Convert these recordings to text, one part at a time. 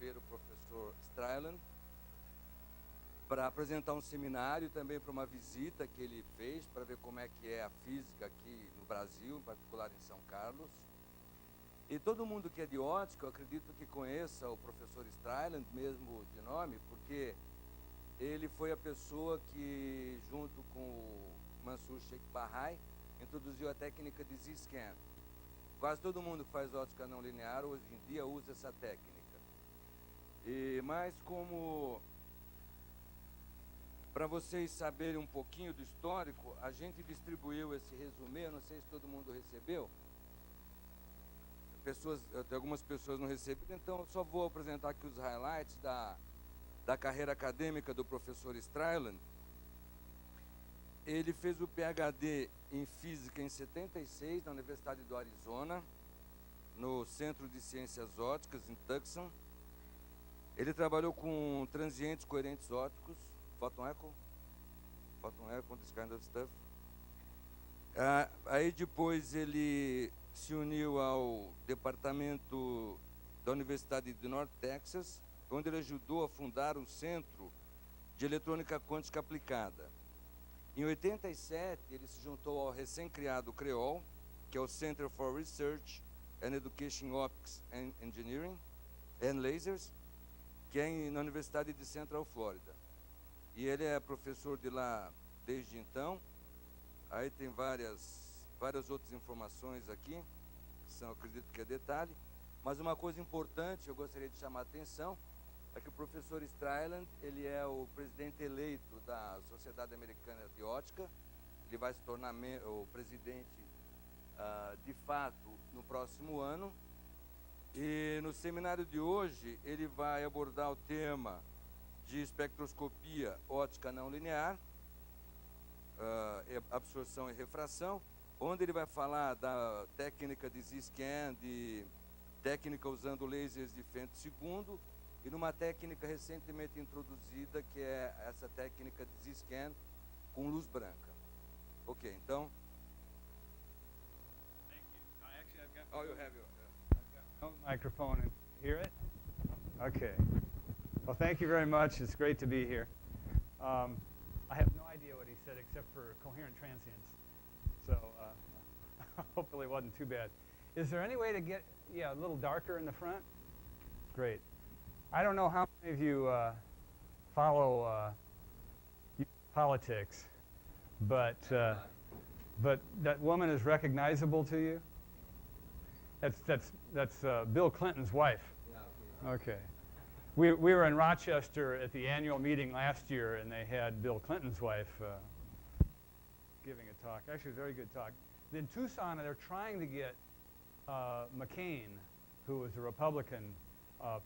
receber o professor Stryland para apresentar um seminário e também para uma visita que ele fez para ver como é que é a física aqui no Brasil, em particular em São Carlos. E todo mundo que é de ótica, eu acredito que conheça o professor Stryland, mesmo de nome, porque ele foi a pessoa que, junto com o Mansur Sheikh Bahai, introduziu a técnica de Z-scan. Quase todo mundo que faz ótica não linear hoje em dia usa essa técnica. Mas como, para vocês saberem um pouquinho do histórico, a gente distribuiu esse resumê, eu não sei se todo mundo recebeu. Algumas pessoas não receberam, então eu só vou apresentar aqui os highlights da carreira acadêmica do professor Stryland. Ele fez o PhD em Física em 76, na Universidade do Arizona, no Centro de Ciências Ópticas, em Tucson. Ele trabalhou com transientes coerentes ópticos, photon echo, this kind of stuff. Aí depois ele se uniu ao departamento da Universidade de North Texas, onde ele ajudou a fundar o Centro de Eletrônica Quântica Aplicada. Em 87, ele se juntou ao recém-criado CREOL, que é o Center for Research and Education Optics and Engineering and Lasers, que é na Universidade de Central Florida. E ele é professor de lá desde então. Aí tem várias outras informações aqui, que são, acredito que é detalhe. Mas uma coisa importante, eu gostaria de chamar a atenção, é que o professor Stryland, ele é o presidente eleito da Sociedade Americana de Ótica. Ele vai se tornar o presidente, de fato, no próximo ano. E no seminário de hoje, ele vai abordar o tema de espectroscopia ótica não linear, absorção e refração, onde ele vai falar da técnica de Z-scan, de técnica usando lasers de femtosegundo, e numa técnica recentemente introduzida, que é essa técnica de Z-scan com luz branca. Ok, então. Thank you. Actually, I've got. Oh, you have your. I've got no microphone. And hear it? Okay. Well, thank you very much. It's great to be here. I have no idea what he said except for coherent transients. So hopefully it wasn't too bad. Is there any way to get, a little darker in the front? Great. I don't know how many of you follow politics, but that woman is recognizable to you? That's Bill Clinton's wife. Yeah, okay. We were in Rochester at the annual meeting last year, and they had Bill Clinton's wife giving a talk. Actually, a very good talk. In Tucson, they're trying to get McCain, who was a Republican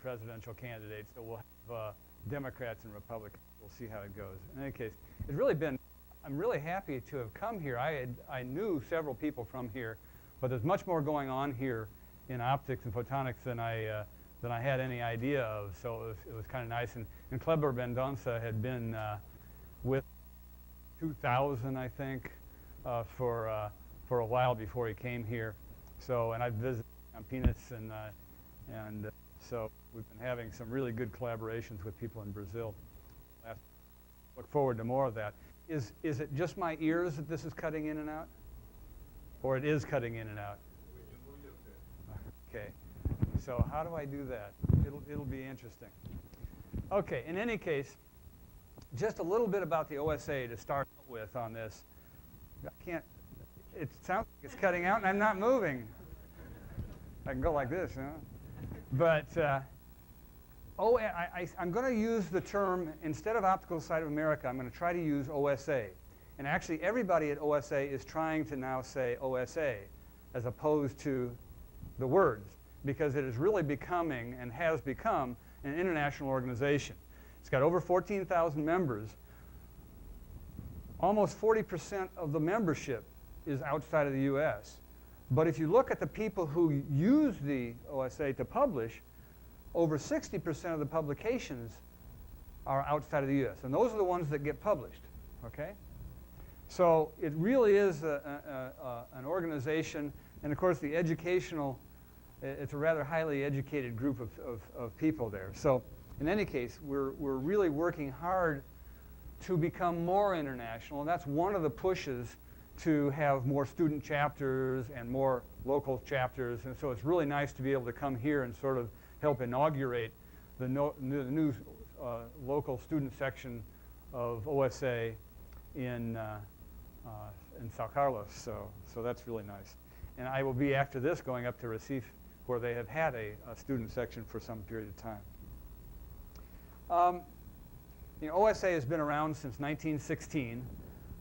presidential candidate, so we'll have Democrats and Republicans. We'll see how it goes. In any case, it's really been, I'm really happy to have come here. I knew several people from here, but there's much more going on here in optics and photonics than I had any idea of, so it was kind of nice. And Kleber Mendonça had been with 2000, I think, for a while before he came here. So, and I visited Campinas, and so we've been having some really good collaborations with people in Brazil. Look forward to more of that. Is it just my ears that this is cutting in and out? Or it is cutting in and out? Okay. So how do I do that? It'll be interesting. Okay, in any case, just a little bit about the OSA to start with on this. It sounds like it's cutting out and I'm not moving. I can go like this, huh? But I'm going to use the term, instead of Optical Society of America, I'm going to try to use OSA. And actually everybody at OSA is trying to now say OSA as opposed to the words, because it is really becoming and has become an international organization. It's got over 14,000 members. Almost 40% of the membership is outside of the US. But if you look at the people who use the OSA to publish, over 60% of the publications are outside of the US. And those are the ones that get published, okay? So it really is an organization, and of course the educational it's a rather highly educated group of people there. So in any case, we're really working hard to become more international, and that's one of the pushes to have more student chapters and more local chapters. And so it's really nice to be able to come here and sort of help inaugurate the new local student section of OSA in Sao Carlos. So that's really nice. And I will be, after this, going up to Recife, where they have had a student section for some period of time. OSA has been around since 1916.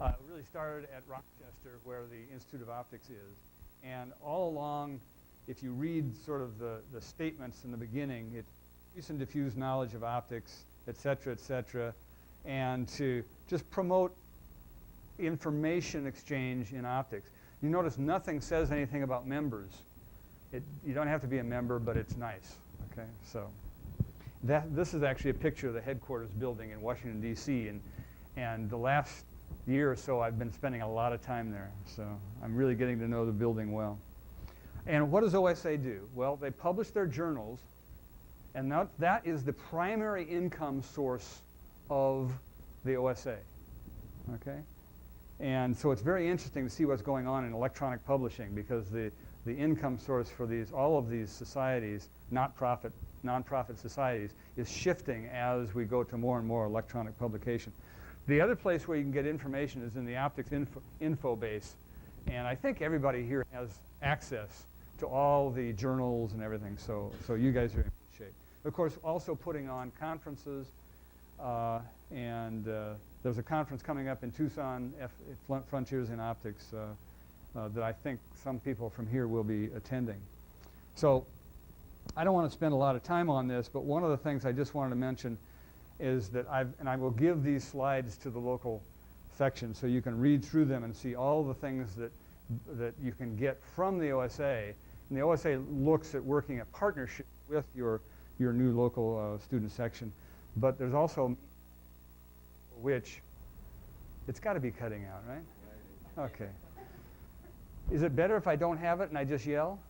It really started at Rochester, where the Institute of Optics is. And all along, if you read sort of the statements in the beginning, it's use and diffuse knowledge of optics, et cetera, and to just promote information exchange in optics. You notice nothing says anything about members. You don't have to be a member, but it's nice, okay? So this is actually a picture of the headquarters building in Washington, D.C., and the last year or so I've been spending a lot of time there, so I'm really getting to know the building well. And what does OSA do? Well, they publish their journals, and that is the primary income source of the OSA, okay? And so it's very interesting to see what's going on in electronic publishing, because the income source for all of these societies, nonprofit societies, is shifting as we go to more and more electronic publication. The other place where you can get information is in the optics info base, and I think everybody here has access to all the journals and everything, so you guys are in good shape. Of course, also putting on conferences, and there's a conference coming up in Tucson, Frontiers in Optics, that I think some people from here will be attending. So I don't want to spend a lot of time on this, but one of the things I just wanted to mention is that I will give these slides to the local section so you can read through them and see all the things that you can get from the OSA. And the OSA looks at working a partnership with your new local student section. But there's also, which it's got to be cutting out, right? Okay. Is it better if I don't have it and I just yell?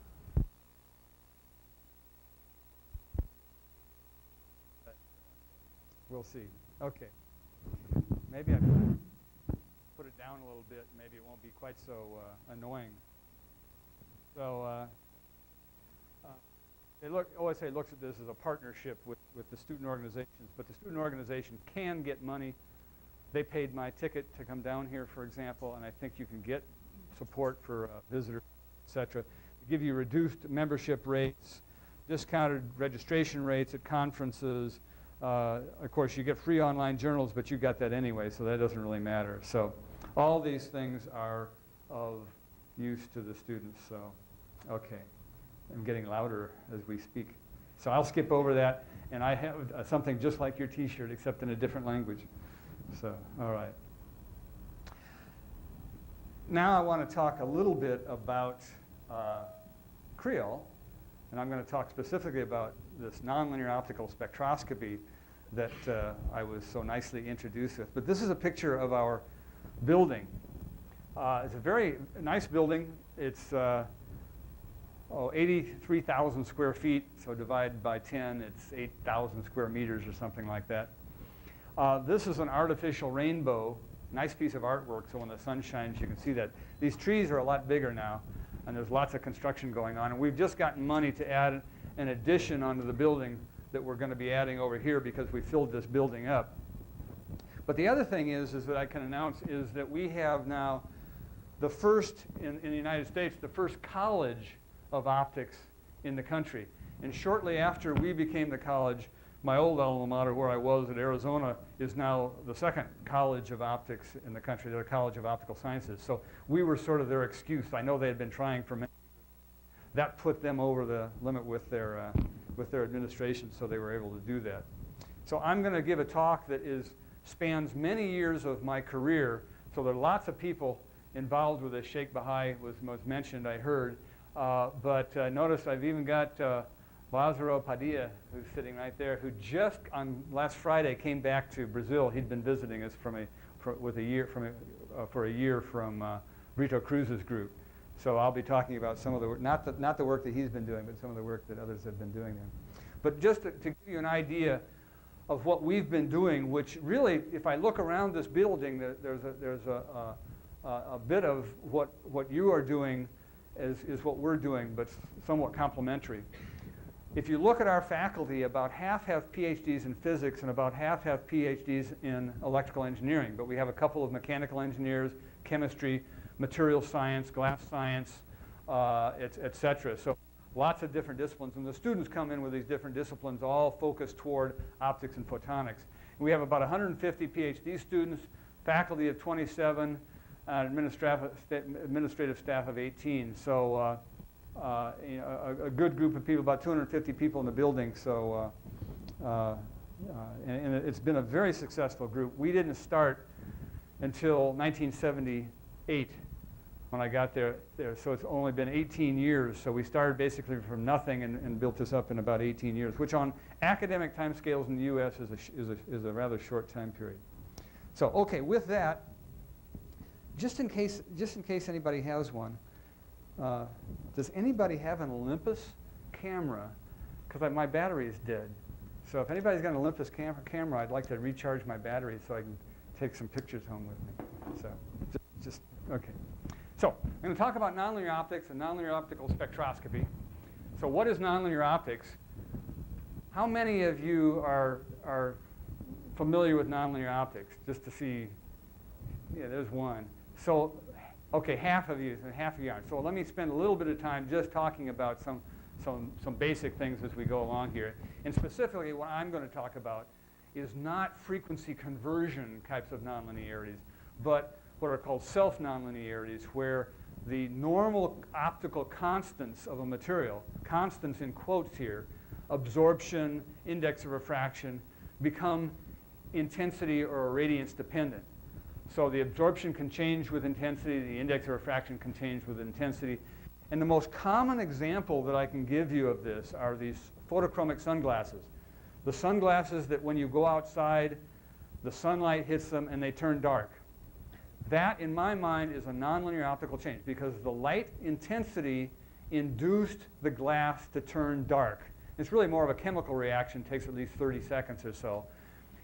We'll see. Okay. Maybe I put it down a little bit. Maybe it won't be quite so annoying. So OSA looks at this as a partnership with the student organizations, but the student organization can get money. They paid my ticket to come down here, for example, and I think you can get support for visitors, et cetera. They give you reduced membership rates, discounted registration rates at conferences. Of course, you get free online journals, but you got that anyway, so that doesn't really matter. So all these things are of use to the students. So, okay. I'm getting louder as we speak. So I'll skip over that, and I have something just like your T-shirt, except in a different language. So, all right. Now I want to talk a little bit about Creole, and I'm going to talk specifically about this nonlinear optical spectroscopy that I was so nicely introduced with. But this is a picture of our building. It's a very nice building. It's 83,000 square feet, so divided by 10, it's 8,000 square meters or something like that. This is an artificial rainbow, nice piece of artwork, so when the sun shines you can see that. These trees are a lot bigger now, and there's lots of construction going on, and we've just gotten money to add an addition onto the building that we're going to be adding over here because we filled this building up. But the other thing is that I can announce is that we have now the first, in the United States, the first college of optics in the country. And shortly after we became the college, my old alma mater where I was at Arizona is now the second college of optics in the country, the College of Optical Sciences. So we were sort of their excuse. I know they had been trying for many years. That put them over the limit with their administration, so they were able to do that. So I'm going to give a talk that spans many years of my career. So there are lots of people involved with this. Sheikh Bahai was mentioned, I heard. But notice I've even got Lázaro Padilla, who's sitting right there, who just on last Friday came back to Brazil. He'd been visiting us for a year from Brito Cruz's group. So I'll be talking about some of the work, not the work that he's been doing, but some of the work that others have been doing there. But just to give you an idea of what we've been doing, which really, if I look around this building, there's a bit of what you are doing is what we're doing, but somewhat complementary. If you look at our faculty, about half have PhDs in physics and about half have PhDs in electrical engineering, but we have a couple of mechanical engineers, chemistry, material science, glass science, et cetera. So lots of different disciplines, and the students come in with these different disciplines all focused toward optics and photonics. And we have about 150 PhD students, faculty of 27, administrative staff of 18. So a good group of people, about 250 people in the building. So and it's been a very successful group. We didn't start until 1978 when I got there. So it's only been 18 years. So we started basically from nothing and built this up in about 18 years, which on academic timescales in the U.S. is a rather short time period. So okay, with that, just in case anybody has one, does anybody have an Olympus camera? Because my battery is dead. So if anybody's got an Olympus camera, I'd like to recharge my battery so I can take some pictures home with me. So just okay. So I'm going to talk about nonlinear optics and nonlinear optical spectroscopy. So what is nonlinear optics? How many of you are familiar with nonlinear optics? Just to see, yeah, there's one. So, okay, half of you aren't. So let me spend a little bit of time just talking about some basic things as we go along here. And specifically, what I'm going to talk about is not frequency conversion types of nonlinearities, but what are called self-nonlinearities, where the normal optical constants of a material, constants in quotes here, absorption, index of refraction, become intensity or radiance dependent. So the absorption can change with intensity, the index of refraction can change with intensity. And the most common example that I can give you of this are these photochromic sunglasses. The sunglasses that when you go outside, the sunlight hits them and they turn dark. That, in my mind, is a nonlinear optical change because the light intensity induced the glass to turn dark. It's really more of a chemical reaction, takes at least 30 seconds or so.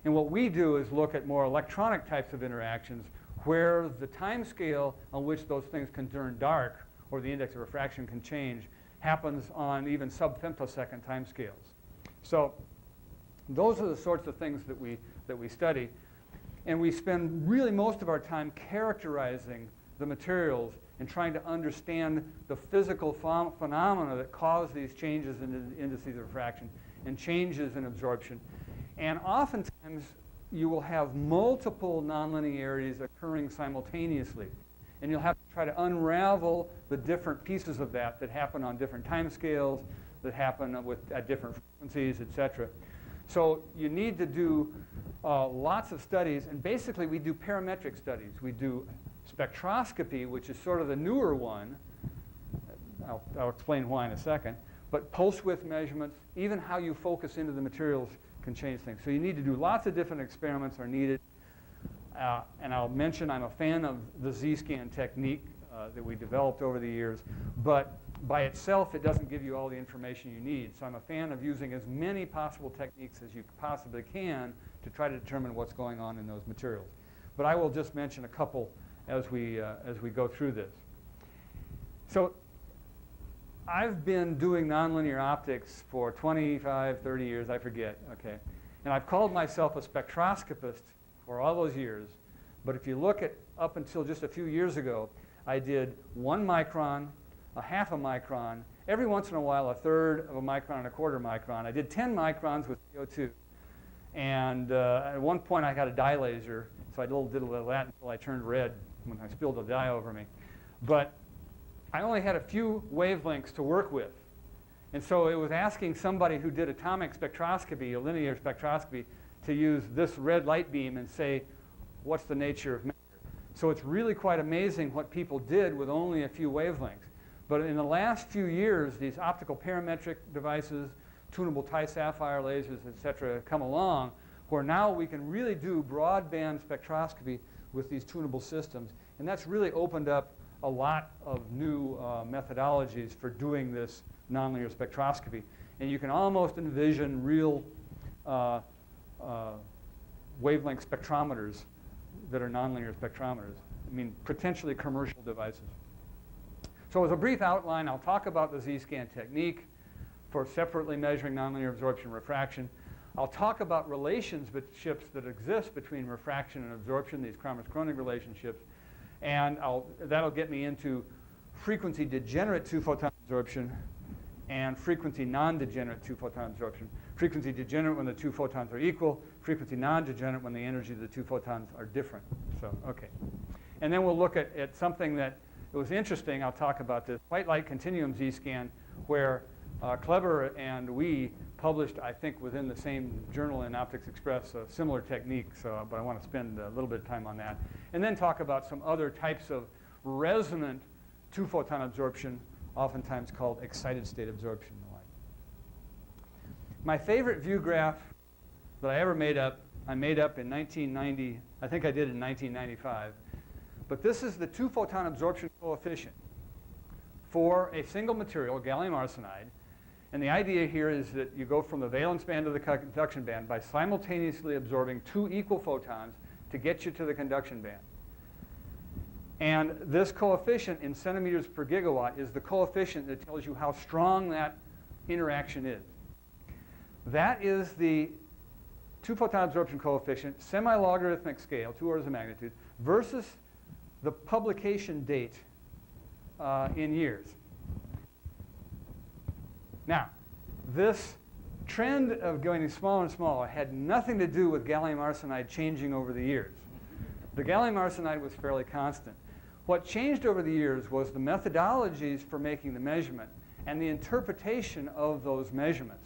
And what we do is look at more electronic types of interactions where the time scale on which those things can turn dark or the index of refraction can change happens on even sub-femtosecond time scales. So those are the sorts of things that we study. And we spend really most of our time characterizing the materials and trying to understand the physical phenomena that cause these changes in the indices of refraction and changes in absorption. And oftentimes, you will have multiple nonlinearities occurring simultaneously. And you'll have to try to unravel the different pieces of that happen on different time scales, that happen at different frequencies, et cetera. So you need to do lots of studies. And basically, we do parametric studies. We do spectroscopy, which is sort of the newer one. I'll explain why in a second. But pulse width measurements, even how you focus into the materials can change things. So you need to do lots of different experiments are needed. And I'll mention I'm a fan of the Z-scan technique that we developed over the years. But by itself, it doesn't give you all the information you need. So I'm a fan of using as many possible techniques as you possibly can to try to determine what's going on in those materials. But I will just mention a couple as we go through this. So I've been doing nonlinear optics for 25, 30 years, I forget, okay. And I've called myself a spectroscopist for all those years. But if you look at up until just a few years ago, I did 1 micron, a half a micron, every once in a while a third of a micron and a quarter micron. I did 10 microns with CO2. And at one point I got a dye laser, so I did a little of that until I turned red when I spilled the dye over me. But I only had a few wavelengths to work with. And so it was asking somebody who did atomic spectroscopy, a linear spectroscopy, to use this red light beam and say, what's the nature of matter? So it's really quite amazing what people did with only a few wavelengths. But in the last few years, these optical parametric devices, tunable Ti-sapphire lasers, et cetera, have come along, where now we can really do broadband spectroscopy with these tunable systems. And that's really opened up a lot of new methodologies for doing this nonlinear spectroscopy. And you can almost envision real wavelength spectrometers that are nonlinear spectrometers. I mean, potentially commercial devices. So as a brief outline, I'll talk about the Z-scan technique for separately measuring nonlinear absorption and refraction. I'll talk about relationships that exist between refraction and absorption, these Kramers-Kronig relationships, and that'll get me into frequency degenerate two-photon absorption and frequency non-degenerate two-photon absorption. Frequency degenerate when the two photons are equal, frequency non-degenerate when the energy of the two photons are different. So, okay. And then we'll look at something that it was interesting. I'll talk about this white light continuum Z-scan, where Kleber and we published, I think, within the same journal in Optics Express, a similar technique. So, but I want to spend a little bit of time on that. And then talk about some other types of resonant two-photon absorption, oftentimes called excited state absorption. My favorite view graph that I ever made up, I made up in 1990. I think I did in 1995. But this is the two-photon absorption coefficient for a single material, gallium arsenide. And the idea here is that you go from the valence band to the conduction band by simultaneously absorbing two equal photons to get you to the conduction band. And this coefficient in centimeters per gigawatt is the coefficient that tells you how strong that interaction is. That is the two-photon absorption coefficient, semi-logarithmic scale, 2 orders of magnitude, versus the publication date in years. Now, this trend of going smaller and smaller had nothing to do with gallium arsenide changing over the years. The gallium arsenide was fairly constant. What changed over the years was the methodologies for making the measurement and the interpretation of those measurements.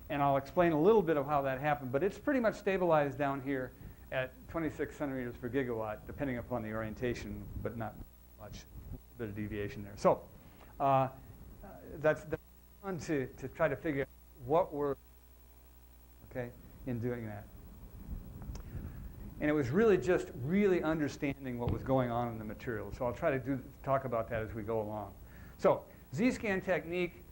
And I'll explain a little bit of how that happened, but it's pretty much stabilized down here at 26 centimeters per gigawatt, depending upon the orientation, but not much, a bit of deviation there. So that's fun to try to figure out what we're, in doing that. And it was really just really understanding what was going on in the material. So I'll try to talk about that as we go along. So Z-scan technique.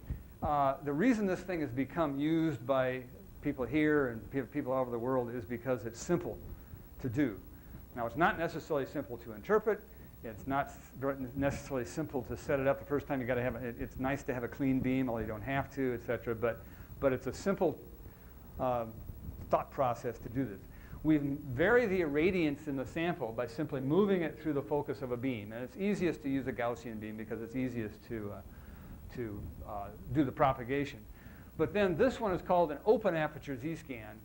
The reason this thing has become used by people here and people all over the world is because it's simple to do. Now, it's not necessarily simple to interpret. It's not necessarily simple to set it up the first time. You got to have it's nice to have a clean beam, although you don't have to, et cetera. But it's a simple thought process to do this. We vary the irradiance in the sample by simply moving it through the focus of a beam, and it's easiest to use a Gaussian beam because it's easiest to do the propagation. But then this one is called an open aperture Z-scan,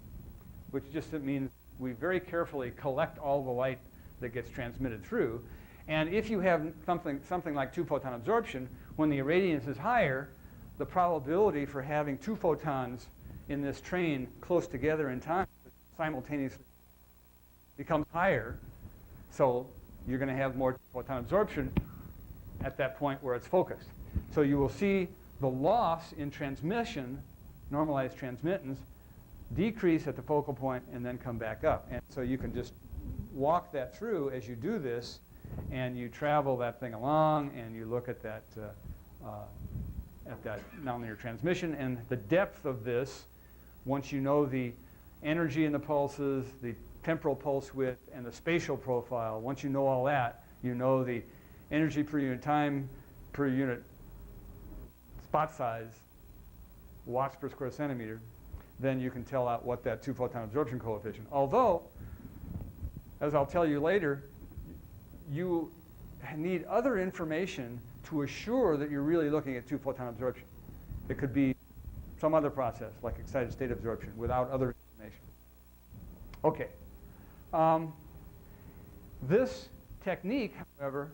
which just means we very carefully collect all the light that gets transmitted through. And if you have something like two-photon absorption, when the irradiance is higher, the probability for having two photons in this train close together in time simultaneously becomes higher. So you're going to have more photon absorption at that point where it's focused. So you will see the loss in transmission, normalized transmittance, decrease at the focal point and then come back up. And so you can just walk that through as you do this, and you travel that thing along, and you look at that nonlinear transmission. And the depth of this, once you know the energy in the pulses, the temporal pulse width, and the spatial profile, once you know all that, you know the energy per unit time per unit spot size, watts per square centimeter, then you can tell out what that two-photon absorption coefficient. Although, as I'll tell you later, you need other information to assure that you're really looking at two-photon absorption. It could be some other process, like excited state absorption, without other information. Okay. This technique, however,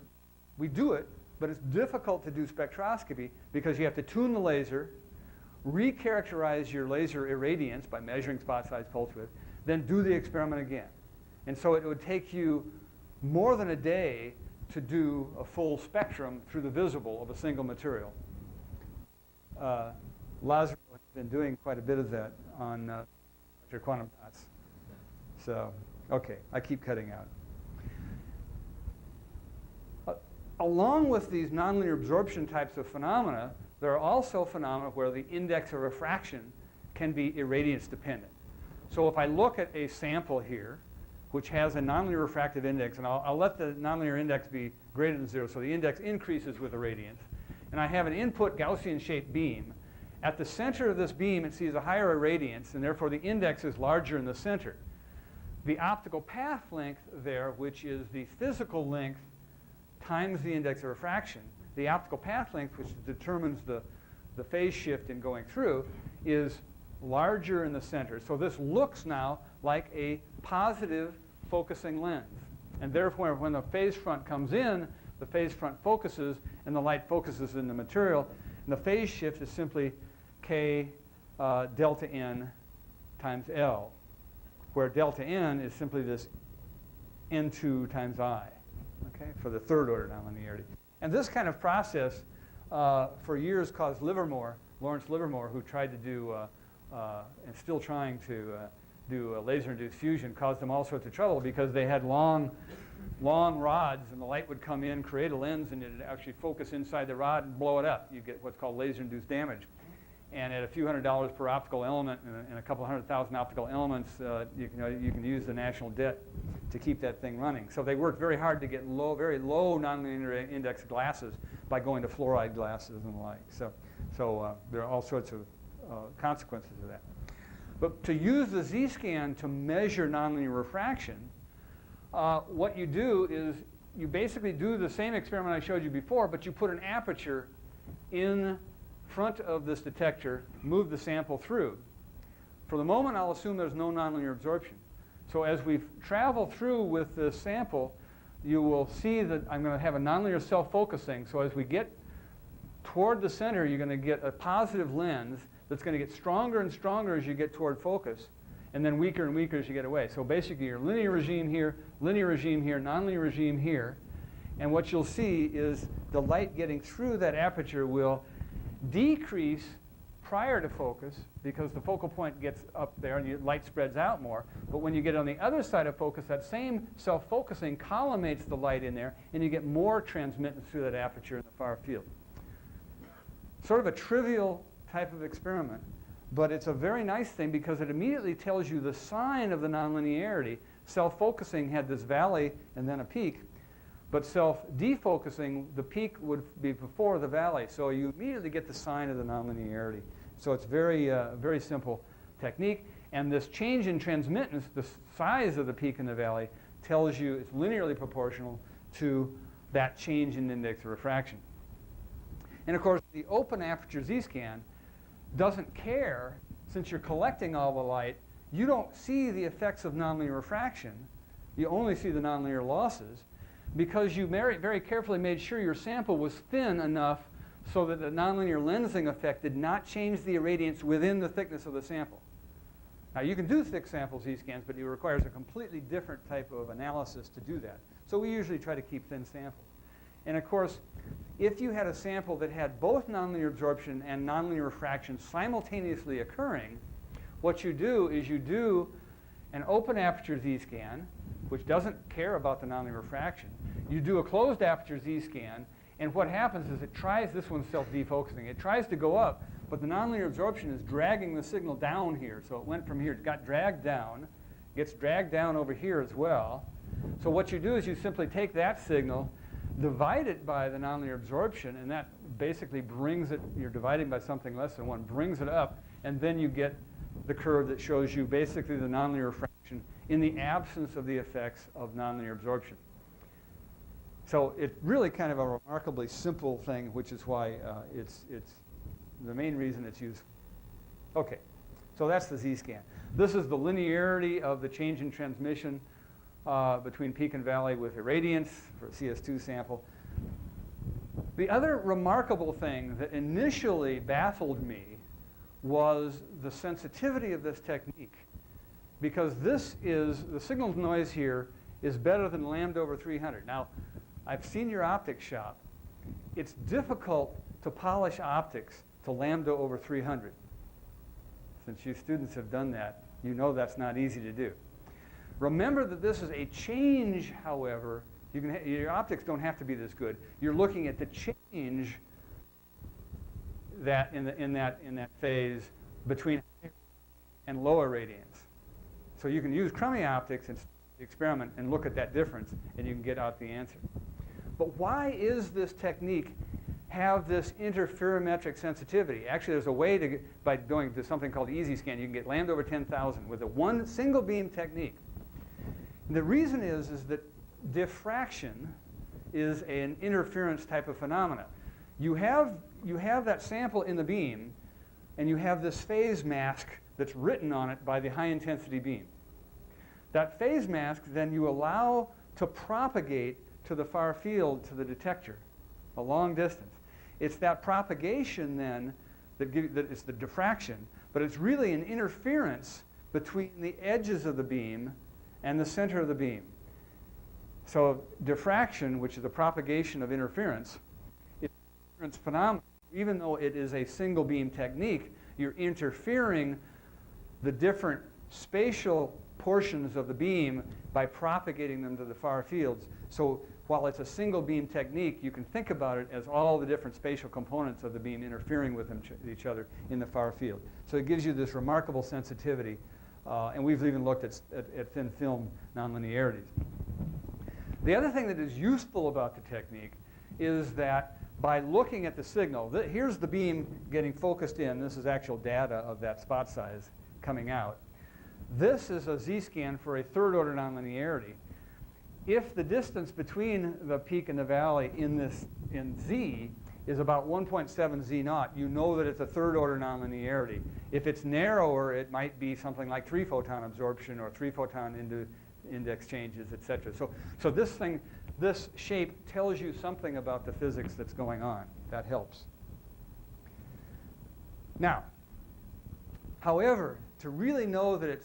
we do it, but it's difficult to do spectroscopy because you have to tune the laser, recharacterize your laser irradiance by measuring spot size, pulse width, then do the experiment again. And so it would take you more than a day to do a full spectrum through the visible of a single material. Lazaro has been doing quite a bit of that on quantum dots. So, okay, I keep cutting out. along with these nonlinear absorption types of phenomena, there are also phenomena where the index of refraction can be irradiance dependent. So if I look at a sample here, which has a nonlinear refractive index, and I'll let the nonlinear index be greater than 0, so the index increases with irradiance, and I have an input Gaussian-shaped beam. At the center of this beam, it sees a higher irradiance, and therefore the index is larger in the center. The optical path length there, which is the physical length times the index of refraction, the optical path length, which determines the phase shift in going through, is larger in the center. So this looks now like a positive focusing lens. And therefore, when the phase front comes in, the phase front focuses, and the light focuses in the material. And the phase shift is simply K delta N times L, where delta N is simply this N2 times I, okay, for the third order nonlinearity. And this kind of process for years caused Livermore, Lawrence Livermore, who tried to do, and still trying to do laser-induced fusion, caused them all sorts of trouble because they had long rods, and the light would come in, create a lens, and it would actually focus inside the rod and blow it up. You get what's called laser-induced damage. And at a few $100s per optical element and a couple 100,000 optical elements, you can use the national debt to keep that thing running. So they worked very hard to get very low nonlinear index glasses by going to fluoride glasses and the like. So there are all sorts of consequences of that. But to use the Z-scan to measure nonlinear refraction, what you do is you basically do the same experiment I showed you before, but you put an aperture in front of this detector, move the sample through. For the moment, I'll assume there's no nonlinear absorption. So as we travel through with this sample, you will see that I'm going to have a nonlinear self-focusing. So as we get toward the center, you're going to get a positive lens that's going to get stronger and stronger as you get toward focus, and then weaker and weaker as you get away. So basically, your linear regime here, nonlinear regime here. And what you'll see is the light getting through that aperture will decrease prior to focus because the focal point gets up there and your light spreads out more. But when you get on the other side of focus, that same self-focusing collimates the light in there, and you get more transmittance through that aperture in the far field. Sort of a trivial type of experiment, but it's a very nice thing because it immediately tells you the sign of the nonlinearity. Self-focusing had this valley and then a peak, but self-defocusing, the peak would be before the valley, so you immediately get the sign of the nonlinearity. So it's very, very simple technique, and this change in transmittance, the size of the peak and the valley, tells you it's linearly proportional to that change in index of refraction. And of course, the open aperture Z-scan doesn't care, since you're collecting all the light, you don't see the effects of nonlinear refraction. You only see the nonlinear losses because you very, very carefully made sure your sample was thin enough so that the nonlinear lensing effect did not change the irradiance within the thickness of the sample. Now, you can do thick sample Z-scans, but it requires a completely different type of analysis to do that. So we usually try to keep thin samples. And of course, if you had a sample that had both nonlinear absorption and nonlinear refraction simultaneously occurring, what you do is you do an open aperture Z-scan, which doesn't care about the nonlinear refraction. You do a closed aperture Z-scan, and what happens is it tries, this one's self-defocusing, it tries to go up, but the nonlinear absorption is dragging the signal down here. So it went from here, it got dragged down, gets dragged down over here as well. So what you do is you simply take that signal, divide it by the nonlinear absorption, and that basically brings it, you're dividing by something less than 1, brings it up, and then you get the curve that shows you basically the nonlinear refraction in the absence of the effects of nonlinear absorption. So it's really kind of a remarkably simple thing, which is why it's the main reason it's useful. Okay, so that's the Z-scan. This is the linearity of the change in transmission between peak and valley with irradiance for a CS2 sample. The other remarkable thing that initially baffled me was the sensitivity of this technique, because this is, the signal noise here is better than lambda over 300. Now, I've seen your optics shop. It's difficult to polish optics to lambda over 300. Since you students have done that, you know that's not easy to do. Remember that this is a change, however, Your optics don't have to be this good. You're looking at the change that in that phase between higher and lower radiance. So you can use crummy optics and experiment and look at that difference, and you can get out the answer. But why is this technique have this interferometric sensitivity? Actually, there's a way to, by doing something called easy scan, you can get lambda over 10,000 with a one single beam technique. And the reason is that diffraction is an interference type of phenomena. You have that sample in the beam, and you have this phase mask that's written on it by the high intensity beam. That phase mask then you allow to propagate to the far field to the detector, a long distance. It's that propagation then that is the diffraction, but it's really an interference between the edges of the beam and the center of the beam. So diffraction, which is the propagation of interference, is an interference phenomenon. Even though it is a single beam technique, you're interfering the different spatial portions of the beam by propagating them to the far fields. So while it's a single beam technique, you can think about it as all the different spatial components of the beam interfering with each other in the far field. So it gives you this remarkable sensitivity, and we've even looked at thin film nonlinearities. The other thing that is useful about the technique is that by looking at the signal, here's the beam getting focused in. This is actual data of that spot size coming out. This is a z-scan for a third order nonlinearity. If the distance between the peak and the valley in z is about 1.7 z naught, you know that it's a third order nonlinearity. If it's narrower, it might be something like 3 photon absorption or 3 photon index changes, etc. So this shape tells you something about the physics that's going on. That helps. Now, however, to really know that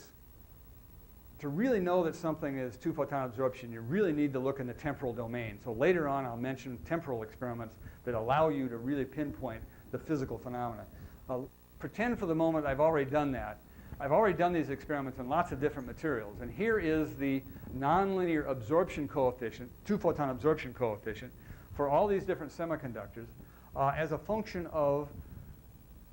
something is 2 photon absorption, you really need to look in the temporal domain. So later on, I'll mention temporal experiments that allow you to really pinpoint the physical phenomena. Pretend for the moment I've already done that. I've already done these experiments on lots of different materials, and here is the nonlinear absorption coefficient, 2 photon absorption coefficient, for all these different semiconductors as a function of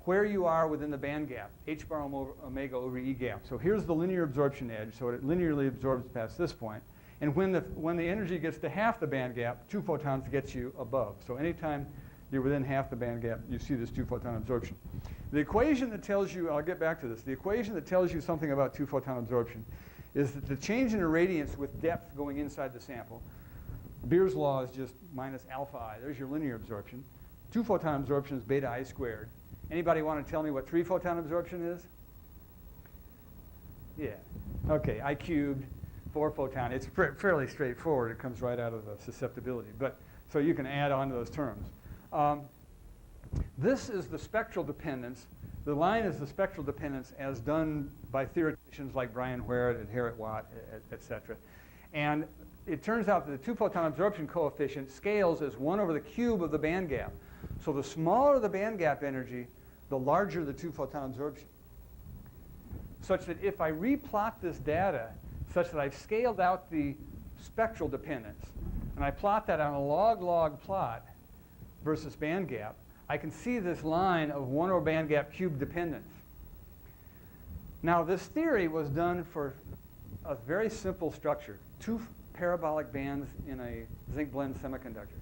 where you are within the band gap, h bar omega over E gap. So here's the linear absorption edge, so it linearly absorbs past this point. And when the energy gets to half the band gap, 2 photons gets you above. So anytime you're within half the band gap, you see this 2 photon absorption. The equation that tells you, I'll get back to this, the equation that tells you something about 2 photon absorption is that the change in irradiance with depth going inside the sample, Beer's law is just minus alpha I. There's your linear absorption. 2 photon absorption is beta I squared. Anybody want to tell me what 3 photon absorption is? Yeah. Okay, I cubed, 4 photon. It's fairly straightforward. It comes right out of the susceptibility. But so you can add on to those terms. This is the spectral dependence. The line is the spectral dependence as done by theoreticians like Brian Hueret and Harriet Watt, et cetera. And it turns out that the 2 photon absorption coefficient scales as 1 over the cube of the band gap. So the smaller the band gap energy, the larger the 2 photon absorption. Such that if I replot this data such that I've scaled out the spectral dependence, and I plot that on a log-log plot versus band gap, I can see this line of 1 over band gap cube dependence. Now, this theory was done for a very simple structure, 2 parabolic bands in a zinc blende semiconductor.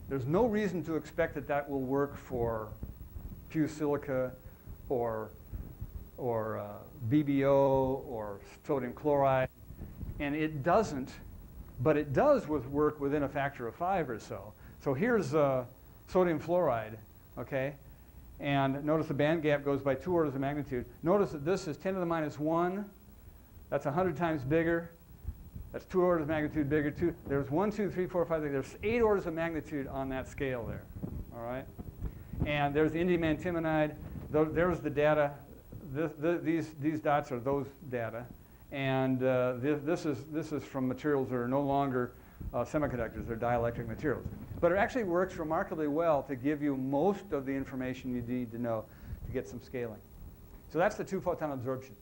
There's no reason to expect that that will work for fused silica or BBO or sodium chloride, and it doesn't, but it does work within a factor of 5 or so. So here's sodium fluoride, okay? And notice the band gap goes by 2 orders of magnitude. Notice that this is 10 to the minus 1. That's 100 times bigger. That's 2 orders of magnitude bigger. There's 1, 2, 3, 4, 5, 6. There's 8 orders of magnitude on that scale there, all right? And there's the indium antimonide. There's the data. These dots are those data. And this is from materials that are no longer semiconductors. They're dielectric materials. But it actually works remarkably well to give you most of the information you need to know to get some scaling. So that's the 2 photon absorption.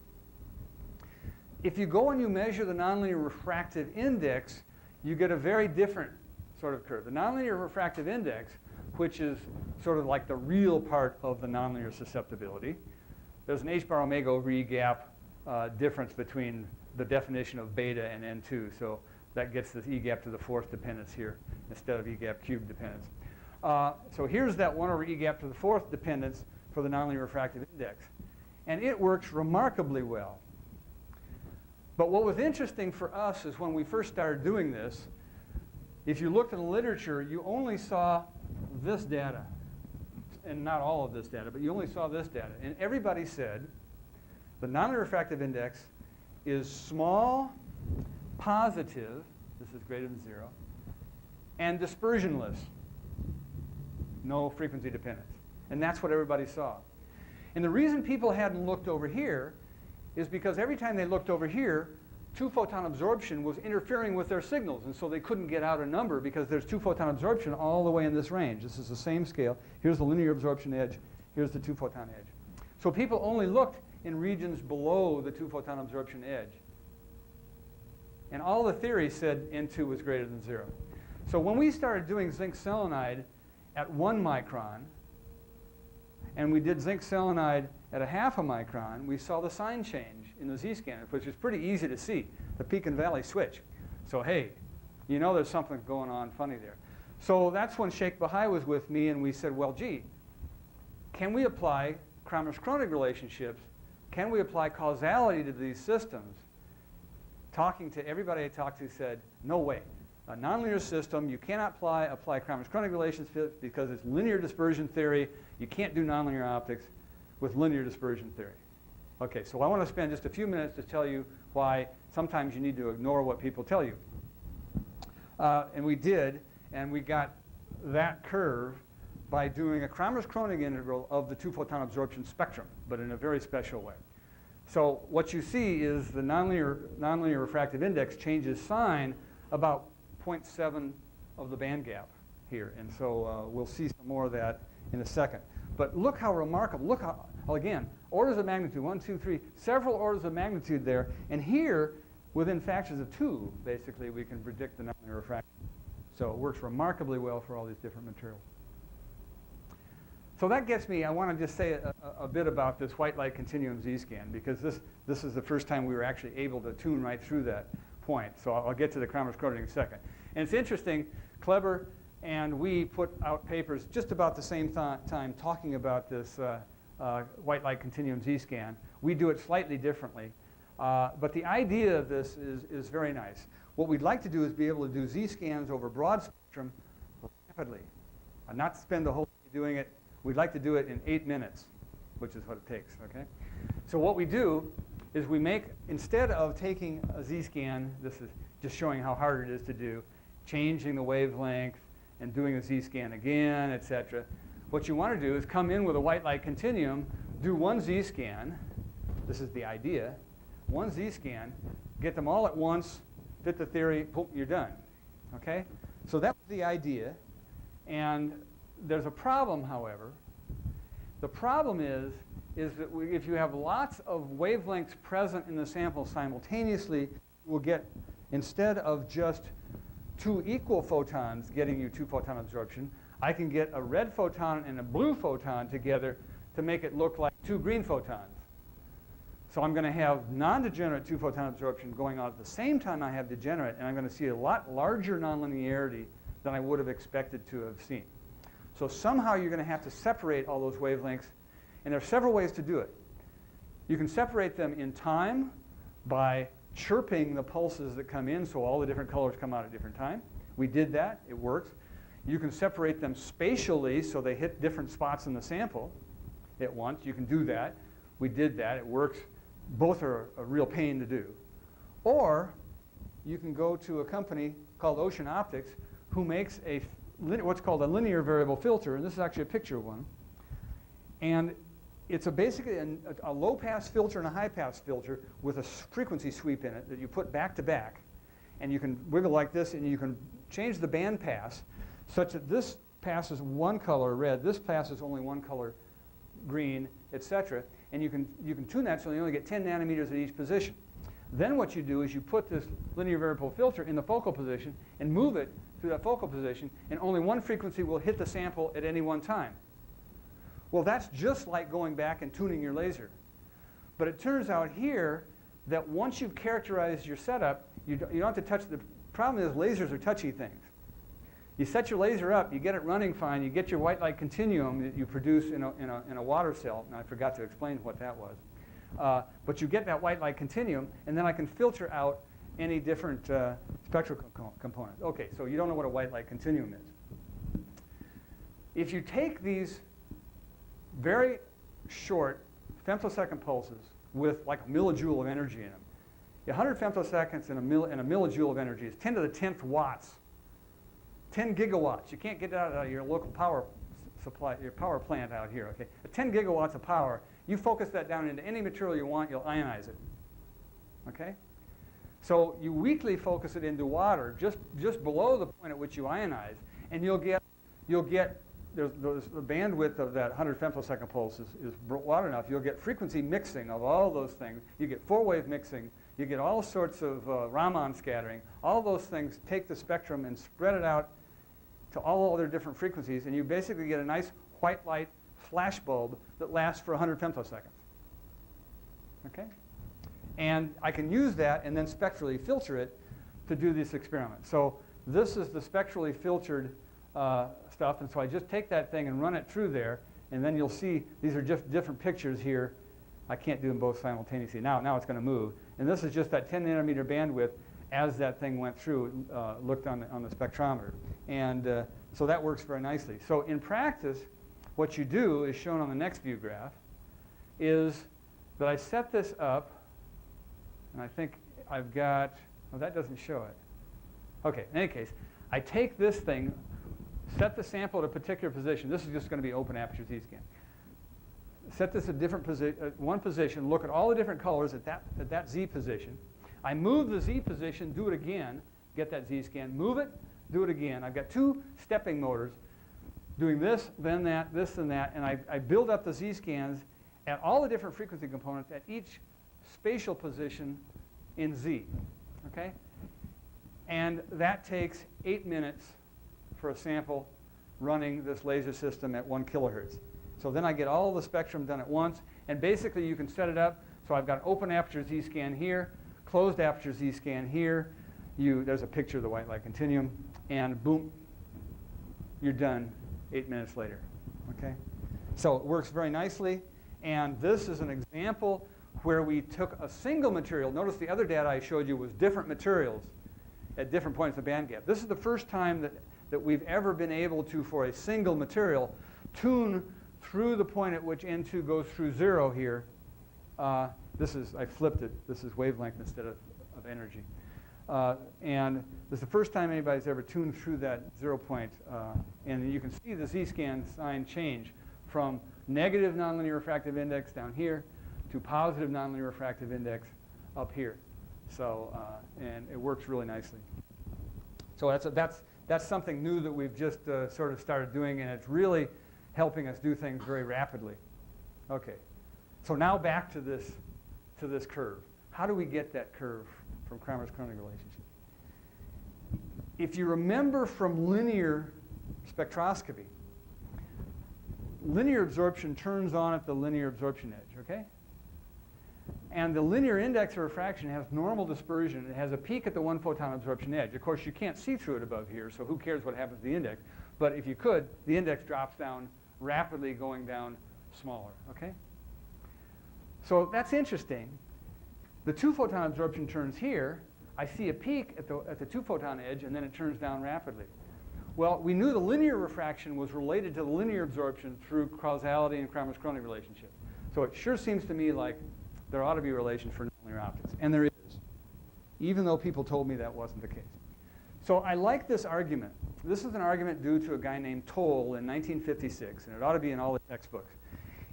If you go and you measure the nonlinear refractive index, you get a very different sort of curve. The nonlinear refractive index, which is sort of like the real part of the nonlinear susceptibility, there's an h bar omega over E gap difference between the definition of beta and N2. So that gets this E gap to the fourth dependence here instead of E gap cubed dependence. So here's that 1 over E gap to the fourth dependence for the nonlinear refractive index. And it works remarkably well. But what was interesting for us is when we first started doing this, if you looked in the literature, you only saw this data. And not all of this data, but you only saw this data. And everybody said the nonlinear refractive index is small, positive, this is greater than 0, and dispersionless, no frequency dependence. And that's what everybody saw. And the reason people hadn't looked over here is because every time they looked over here, 2-photon absorption was interfering with their signals, and so they couldn't get out a number because there's 2-photon absorption all the way in this range. This is the same scale. Here's the linear absorption edge. Here's the 2-photon edge. So people only looked in regions below the 2-photon absorption edge. And all the theory said N2 was greater than 0. So when we started doing zinc selenide at 1 micron, and we did zinc selenide at a 0.5 micron, we saw the sign change in the Z-scanner, which is pretty easy to see, the peak and valley switch. So hey, you know there's something going on funny there. So that's when Sheikh Bahai was with me, and we said, well, gee, can we apply Kramers-Kronig relationships? Can we apply causality to these systems? Talking to everybody I talked to said, no way. A nonlinear system, you cannot apply Kramers-Kronig relationships because it's linear dispersion theory. You can't do nonlinear optics with linear dispersion theory. Okay, so I want to spend just a few minutes to tell you why sometimes you need to ignore what people tell you. And we did, and we got that curve by doing a Kramers-Kronig integral of the 2-photon absorption spectrum, but in a very special way. So what you see is the nonlinear refractive index changes sign about 0.7 of the band gap here. And so we'll see some more of that in a second. But look how remarkable, look how, again, orders of magnitude, 1, 2, 3, several orders of magnitude there. And here, within factors of 2, basically, we can predict the nonlinear refraction. So it works remarkably well for all these different materials. So that gets me, I want to just say a bit about this white light continuum Z-scan, because this is the first time we were actually able to tune right through that point. So I'll get to the Kramers-Kronig in a second. And it's interesting, Kleber and we put out papers just about the same time talking about this white light continuum Z-scan. We do it slightly differently. But the idea of this is very nice. What we'd like to do is be able to do Z-scans over broad spectrum rapidly, and not spend the whole day doing it. We'd like to do it in 8 minutes, which is what it takes, okay? So what we do is we make, instead of taking a Z-scan, this is just showing how hard it is to do, changing the wavelength and doing a Z-scan again, etc. What you want to do is come in with a white light continuum, do one Z-scan, this is the idea, one Z-scan, get them all at once, fit the theory, boom, you're done, okay? So that was the idea, and there's a problem, however. The problem is that if you have lots of wavelengths present in the sample simultaneously, we'll get, instead of just 2 equal photons getting you 2-photon absorption, I can get a red photon and a blue photon together to make it look like 2 green photons. So I'm going to have non-degenerate 2-photon absorption going on at the same time I have degenerate, and I'm going to see a lot larger nonlinearity than I would have expected to have seen. So somehow you're going to have to separate all those wavelengths, and there are several ways to do it. You can separate them in time by chirping the pulses that come in so all the different colors come out at different time. We did that. It works. You can separate them spatially so they hit different spots in the sample at once. You can do that. We did that. It works. Both are a real pain to do. Or you can go to a company called Ocean Optics who makes what's called a linear variable filter, and this is actually a picture of one. And it's basically a low-pass filter and a high-pass filter with a frequency sweep in it that you put back to back. And you can wiggle like this, and you can change the band pass such that this passes one color red, this passes only one color green, etc. And you can tune that so you only get 10 nanometers at each position. Then what you do is you put this linear variable filter in the focal position and move it to that focal position, and only one frequency will hit the sample at any one time. Well, that's just like going back and tuning your laser. But it turns out here that once you've characterized your setup, you don't have to touch the problem is lasers are touchy things. You set your laser up, you get it running fine, you get your white light continuum that you produce in a water cell. And I forgot to explain what that was. But you get that white light continuum, and then I can filter out any different spectral components. Okay, so you don't know what a white light continuum is. If you take these very short femtosecond pulses with like a millijoule of energy in them, 100 femtoseconds and a millijoule of energy is 10 to the 10th watts. 10 gigawatts. You can't get that out of your local power supply, your power plant out here. Okay, 10 gigawatts of power. You focus that down into any material you want, you'll ionize it. Okay, so you weakly focus it into water, just below the point at which you ionize, and you'll get the bandwidth of that 100 femtosecond pulse is broad enough. You'll get frequency mixing of all those things. You get four-wave mixing. You get all sorts of Raman scattering. All those things take the spectrum and spread it out to all other different frequencies, and you basically get a nice white light flash bulb that lasts for 100 femtoseconds. Okay? And I can use that and then spectrally filter it to do this experiment. So this is the spectrally filtered stuff, and so I just take that thing and run it through there, and then you'll see these are just different pictures here. I can't do them both simultaneously. Now it's going to move. And this is just that 10 nanometer bandwidth as that thing went through, looked on the spectrometer. And so that works very nicely. So in practice, what you do is shown on the next view graph, is that I set this up, and I think I've got, oh, that doesn't show it. Okay, in any case, I take this thing, set the sample at a particular position. This is just going to be open aperture Z-scan. Set this at different one position, look at all the different colors at that Z position. I move the Z position, do it again, get that Z-scan, move it, do it again. I've got two stepping motors doing this, then that, this, and that, and I build up the Z-scans at all the different frequency components at each spatial position in Z, okay? And that takes 8 minutes for a sample running this laser system at 1 kilohertz. So then I get all the spectrum done at once, and basically you can set it up. So I've got open aperture Z-scan here, closed aperture Z-scan here. There's a picture of the white light continuum, and boom, you're done 8 minutes later. Okay? So it works very nicely, and this is an example where we took a single material. Notice the other data I showed you was different materials at different points of band gap. This is the first time that we've ever been able to, for a single material, tune through the point at which N2 goes through 0 here. I flipped it. This is wavelength instead of energy. And this is the first time anybody's ever tuned through that 0 point. And you can see the Z-scan sign change from negative nonlinear refractive index down here to positive nonlinear refractive index up here. So, and it works really nicely. So that's something new that we've just sort of started doing, and it's really helping us do things very rapidly. Okay, so now back to this curve. How do we get that curve from Kramers-Kronig relationship? If you remember from linear spectroscopy, linear absorption turns on at the linear absorption edge, okay? And the linear index of refraction has normal dispersion. It has a peak at the one photon absorption edge. Of course, you can't see through it above here, so who cares what happens to the index? But if you could, the index drops down rapidly, going down smaller, okay? So that's interesting. The two photon absorption turns here. I see a peak at the two photon edge, and then it turns down rapidly. Well, we knew the linear refraction was related to the linear absorption through causality and Kramers-Kronig relationship. So it sure seems to me like there ought to be a relation for nonlinear optics, and there is, even though people told me that wasn't the case. So I like this argument. This is an argument due to a guy named Toll in 1956, and it ought to be in all the textbooks.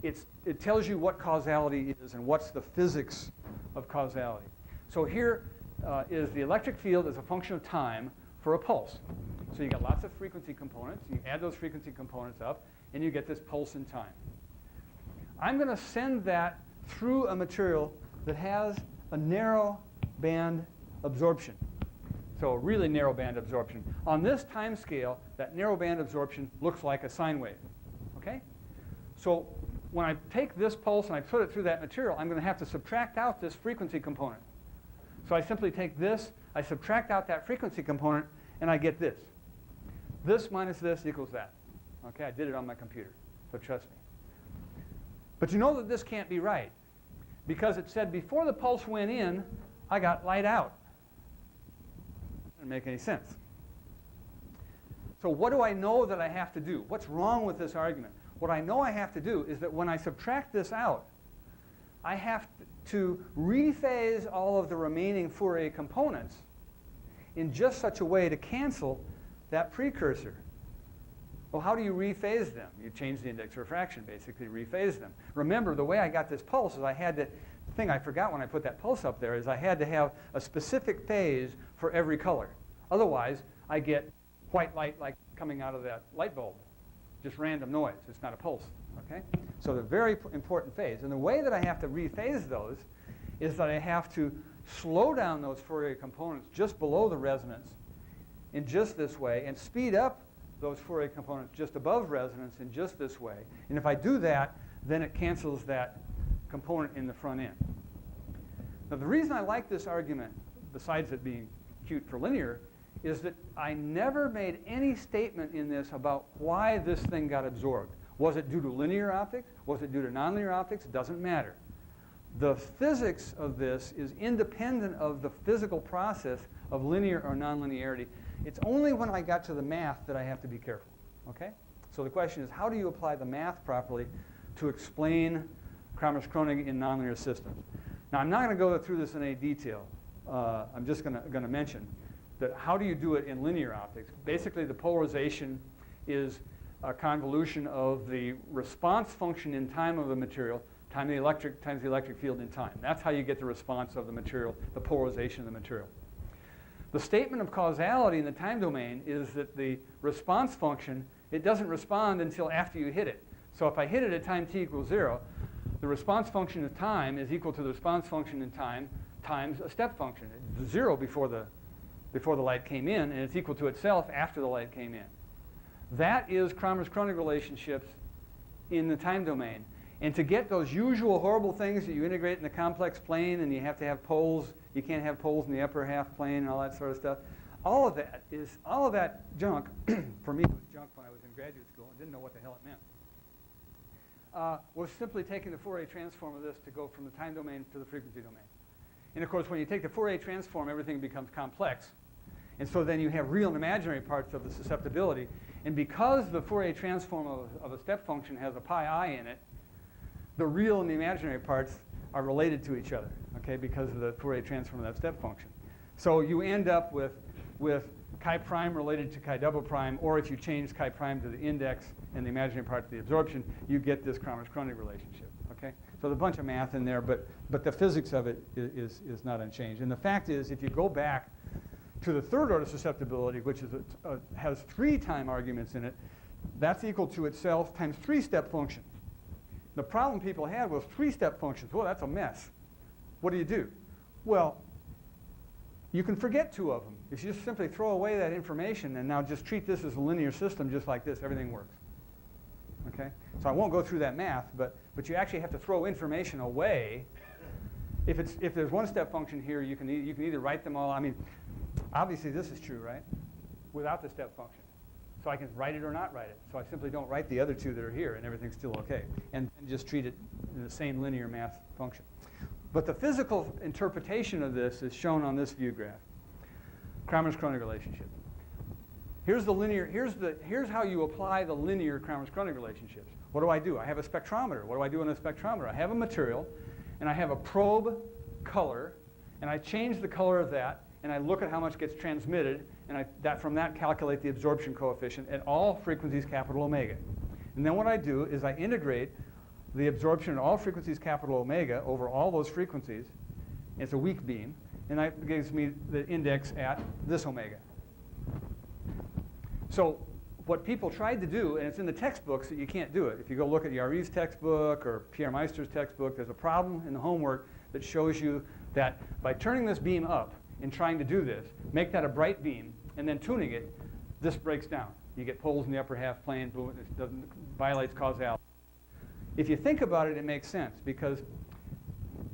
It tells you what causality is and what's the physics of causality. So here is the electric field as a function of time for a pulse. So you got lots of frequency components. You add those frequency components up, and you get this pulse in time. I'm going to send that through a material that has a narrow band absorption. So really narrow band absorption. On this time scale, that narrow band absorption looks like a sine wave. Okay? So when I take this pulse and I put it through that material, I'm going to have to subtract out this frequency component. So I simply take this, I subtract out that frequency component, and I get this. This minus this equals that. Okay, I did it on my computer, so trust me. But you know that this can't be right, because it said before the pulse went in, I got light out. Doesn't make any sense. So what do I know that I have to do? What's wrong with this argument? What I know I have to do is that when I subtract this out, I have to rephase all of the remaining Fourier components in just such a way to cancel that precursor. Well, how do you rephase them? You change the index of refraction, basically, rephase them. Remember, the way I got this pulse is I had to, the thing I forgot when I put that pulse up there is I had to have a specific phase for every color. Otherwise, I get white light like coming out of that light bulb. Just random noise. It's not a pulse. Okay? So the very important phase. And the way that I have to rephase those is that I have to slow down those Fourier components just below the resonance in just this way and speed up those Fourier components just above resonance in just this way. And if I do that, then it cancels that component in the front end. Now the reason I like this argument, besides it being cute for linear, is that I never made any statement in this about why this thing got absorbed. Was it due to linear optics? Was it due to nonlinear optics? It doesn't matter. The physics of this is independent of the physical process of linear or nonlinearity. It's only when I got to the math that I have to be careful. Okay? So the question is, how do you apply the math properly to explain Kramers-Kronig in nonlinear systems? Now, I'm not going to go through this in any detail. I'm just going to mention that how do you do it in linear optics? Basically, the polarization is a convolution of the response function in time of the material times the electric field in time. That's how you get the response of the material, the polarization of the material. The statement of causality in the time domain is that the response function, it doesn't respond until after you hit it. So if I hit it at time t equals 0, the response function of time is equal to the response function in time times a step function. It's 0 before the light came in, and it's equal to itself after the light came in. That is Kramers-Kronig relationships in the time domain. And to get those usual horrible things that you integrate in the complex plane and you have to have poles, you can't have poles in the upper half plane and all that sort of stuff, all of that junk, for me it was junk when I was in graduate school, I didn't know what the hell it meant, was simply taking the Fourier transform of this to go from the time domain to the frequency domain. And of course, when you take the Fourier transform, everything becomes complex. And so then you have real and imaginary parts of the susceptibility. And because the Fourier transform of a step function has a pi I in it, the real and the imaginary parts are related to each other, okay, because of the Fourier transform of that step function. So you end up with chi prime related to chi double prime, or if you change chi prime to the index and the imaginary part to the absorption, you get this Kramers-Kronig relationship, okay? So there's a bunch of math in there, but the physics of it is not unchanged. And the fact is, if you go back to the third order susceptibility, which is has 3 time arguments in it, that's equal to itself times 3 step functions. The problem people had was 3 step functions. Well, that's a mess. What do? Well, you can forget 2 of them. If you just simply throw away that information and now just treat this as a linear system just like this, everything works. Okay? So I won't go through that math, but you actually have to throw information away. If there's 1 step function here, you can either write them all. I mean, obviously this is true, right? Without the step function. So I can write it or not write it. So I simply don't write the other 2 that are here, and everything's still okay. And just treat it in the same linear math function. But the physical interpretation of this is shown on this view graph. Kramers-Kronig relationship. Here's how you apply the linear Kramers-Kronig relationships. What do? I have a spectrometer. What do I do in a spectrometer? I have a material, and I have a probe color, and I change the color of that, and I look at how much gets transmitted, and from that calculate the absorption coefficient at all frequencies capital omega. And then what I do is I integrate the absorption at all frequencies capital omega over all those frequencies. It's a weak beam, and that gives me the index at this omega. So what people tried to do, and it's in the textbooks that you can't do it. If you go look at Yari's textbook or Pierre Meister's textbook, there's a problem in the homework that shows you that by turning this beam up and trying to do this, make that a bright beam, and then tuning it, this breaks down. You get poles in the upper half plane, it violates causality. If you think about it, it makes sense, because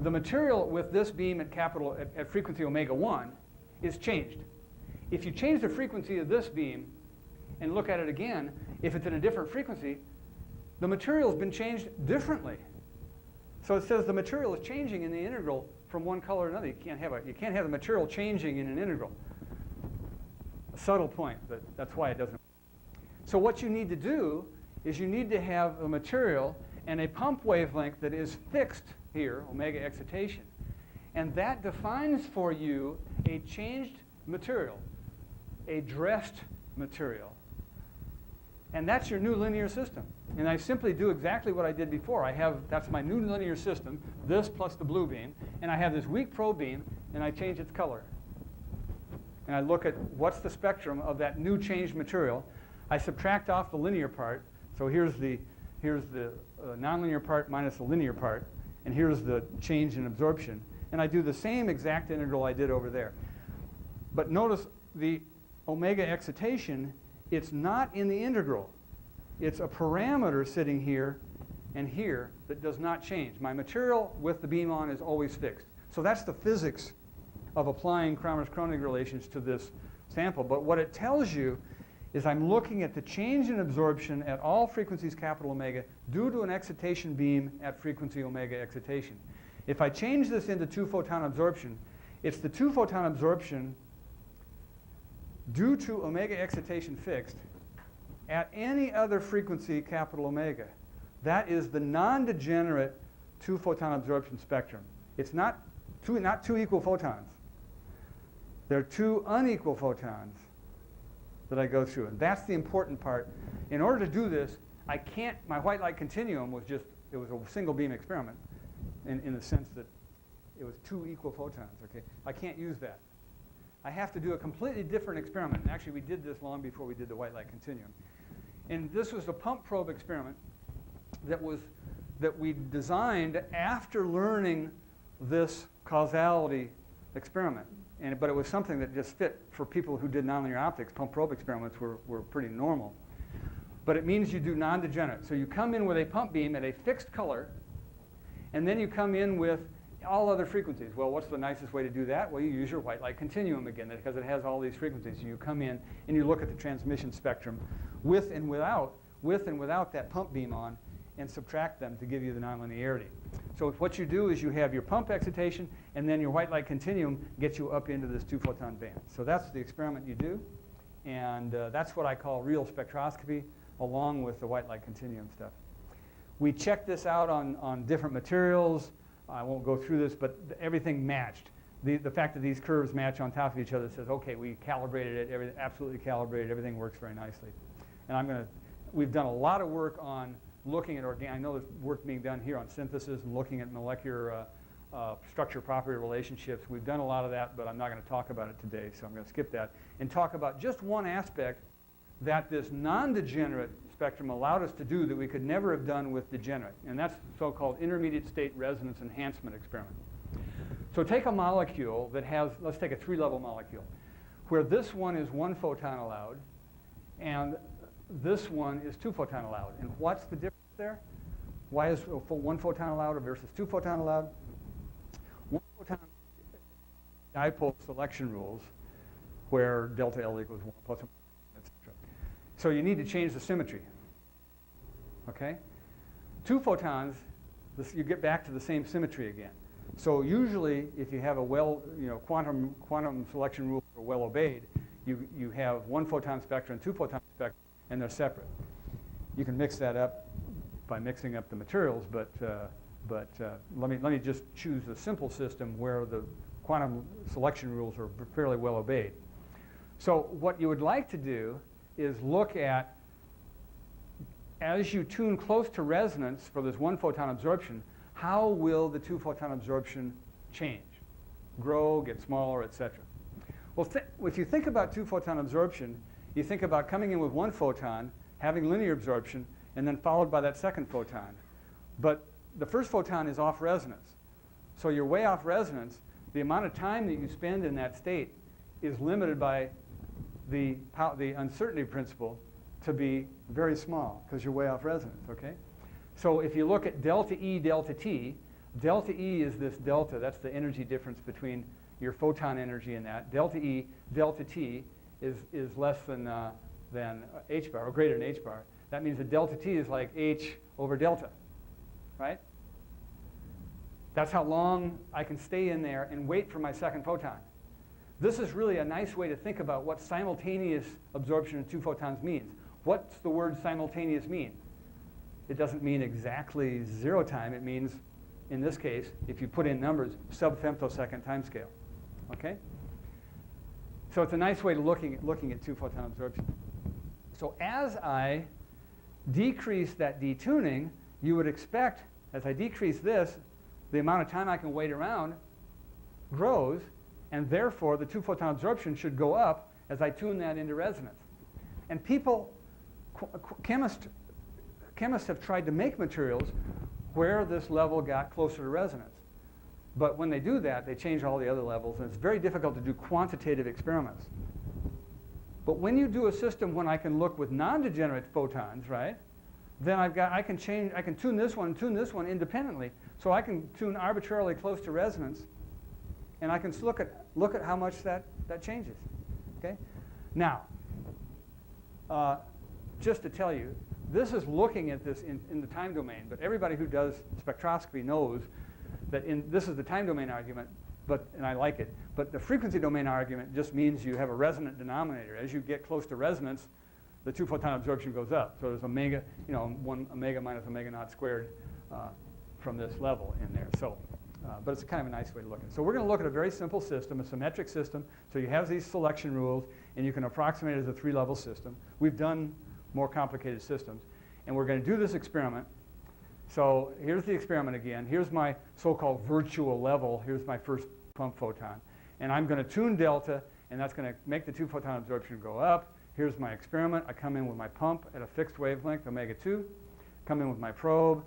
the material with this beam at frequency omega 1 is changed. If you change the frequency of this beam and look at it again, if it's in a different frequency, the material has been changed differently. So it says the material is changing in the integral from one color to another. You can't have the material changing in an integral. A subtle point, but that's why it doesn't. So what you need to do is you need to have a material and a pump wavelength that is fixed here, omega excitation. And that defines for you a changed material, a dressed material. And that's your new linear system. And I simply do exactly what I did before. That's my new linear system, this plus the blue beam, and I have this weak probe beam, and I change its color. And I look at what's the spectrum of that new changed material. I subtract off the linear part. So here's the nonlinear part minus the linear part, and here's the change in absorption. And I do the same exact integral I did over there. But notice the omega excitation, it's not in the integral. It's a parameter sitting here and here that does not change. My material with the beam on is always fixed. So that's the physics of applying Kramers-Kronig relations to this sample. But what it tells you is I'm looking at the change in absorption at all frequencies capital omega due to an excitation beam at frequency omega excitation. If I change this into two-photon absorption, it's the two-photon absorption due to omega excitation fixed at any other frequency capital omega. That is the non-degenerate two-photon absorption spectrum. It's not two equal photons. There are two unequal photons that I go through. And that's the important part. In order to do this, my white light continuum was it was a single beam experiment in the sense that it was two equal photons, okay? I can't use that. I have to do a completely different experiment. And actually, we did this long before we did the white light continuum. And this was the pump probe experiment that we designed after learning this causality experiment. But it was something that just fit for people who did nonlinear optics. Pump probe experiments were pretty normal. But it means you do non-degenerate. So you come in with a pump beam at a fixed color, and then you come in with all other frequencies. Well, what's the nicest way to do that? Well, you use your white light continuum again, because it has all these frequencies. You come in and you look at the transmission spectrum with and without that pump beam on, and subtract them to give you the nonlinearity. So what you do is you have your pump excitation, and then your white light continuum gets you up into this two-photon band. So that's the experiment you do, and that's what I call real spectroscopy, along with the white light continuum stuff. We checked this out on different materials. I won't go through this, but everything matched. The fact that these curves match on top of each other says, okay, we calibrated it, absolutely calibrated, everything works very nicely. And we've done a lot of work on looking at I know there's work being done here on synthesis and looking at molecular structure property relationships. We've done a lot of that, but I'm not going to talk about it today, so I'm going to skip that and talk about just one aspect that this non-degenerate spectrum allowed us to do that we could never have done with degenerate, and that's the so-called intermediate state resonance enhancement experiment. So take a molecule that has, let's take a three-level molecule, where this one is one photon allowed, and this one is two photon allowed. And what's the difference there? Why is one photon allowed versus two photon allowed? One photon dipole selection rules, where delta L equals 1 plus 1, etc. So you need to change the symmetry. Okay? Two photons, you get back to the same symmetry again. So usually, if you have a quantum selection rules are well obeyed, you have one photon spectrum and two photon spectrum, and they're separate. You can mix that up by mixing up the materials, but let me just choose a simple system where the quantum selection rules are fairly well obeyed. So what you would like to do is look at, as you tune close to resonance for this one photon absorption, how will the two photon absorption change, grow, get smaller, etc. Well, if you think about two photon absorption, you think about coming in with one photon, having linear absorption, and then followed by that second photon. But the first photon is off resonance. So you're way off resonance. the amount of time that you spend in that state is limited by the uncertainty principle to be very small because you're way off resonance, okay? So if you look at delta E, delta T is this delta. That's the energy difference between your photon energy and that. Delta E, delta T is less than h bar, or greater than h bar. That means that delta T is like h over delta, right? That's how long I can stay in there and wait for my second photon. This is really a nice way to think about what simultaneous absorption of two photons means. What's the word simultaneous mean? It doesn't mean exactly 0 time. It means, in this case, if you put in numbers, sub-femtosecond time scale. Okay? So it's a nice way of looking at two photon absorption. So as I decrease that detuning, you would expect, as I decrease this, the amount of time I can wait around grows, and therefore the two photon absorption should go up as I tune that into resonance. And chemists have tried to make materials where this level got closer to resonance. But when they do that, they change all the other levels, and it's very difficult to do quantitative experiments. But when you do a system when I can look with non-degenerate photons, right, then I can tune this one and tune this one independently. So I can tune arbitrarily close to resonance, and I can look at how much that changes. Okay? Now, just to tell you, this is looking at this in the time domain, but everybody who does spectroscopy knows that this is the time domain argument, and I like it. But the frequency domain argument just means you have a resonant denominator. As you get close to resonance, the two photon absorption goes up. So there's omega, 1 omega minus omega naught squared from this level in there. So, but it's kind of a nice way to look at it. So we're going to look at a very simple system, a symmetric system. So you have these selection rules, and you can approximate it as a 3-level system. We've done more complicated systems. And we're going to do this experiment. So here's the experiment again. Here's my so-called virtual level. Here's my first pump photon. And I'm going to tune delta, and that's going to make the two photon absorption go up. Here's my experiment. I come in with my pump at a fixed wavelength, omega 2. Come in with my probe.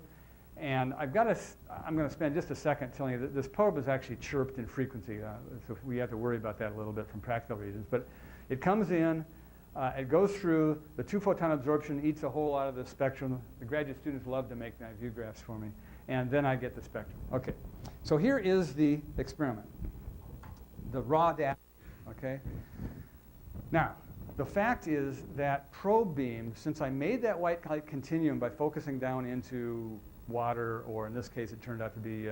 And I'm going to spend just a second telling you that this probe is actually chirped in frequency. So we have to worry about that a little bit from practical reasons. But it comes in. It goes through, the two photon absorption eats a whole lot of the spectrum. The graduate students love to make my view graphs for me. And then I get the spectrum. Okay, so here is the experiment, the raw data, okay? Now, the fact is that probe beam, since I made that white light continuum by focusing down into water, or in this case it turned out to be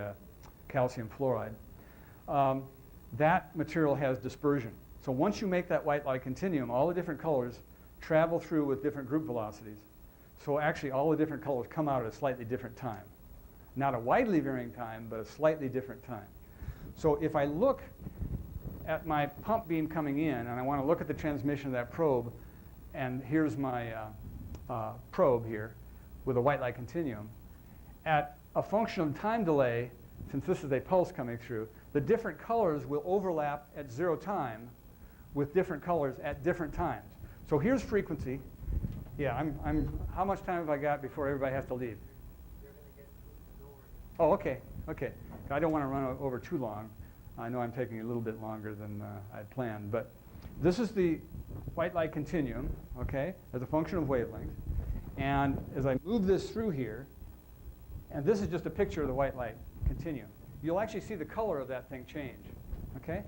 calcium fluoride, that material has dispersion. So once you make that white light continuum, all the different colors travel through with different group velocities. So actually all the different colors come out at a slightly different time. Not a widely varying time, but a slightly different time. So if I look at my pump beam coming in, and I want to look at the transmission of that probe, and here's my probe here with a white light continuum, at a function of time delay, since this is a pulse coming through, the different colors will overlap at 0 time with different colors at different times. So here's frequency. Yeah, how much time have I got before everybody has to leave? You're going to get nowhere. Oh, okay. I don't want to run over too long. I know I'm taking a little bit longer than I had planned, but this is the white light continuum, okay, as a function of wavelength. And as I move this through here, and this is just a picture of the white light continuum, you'll actually see the color of that thing change, okay?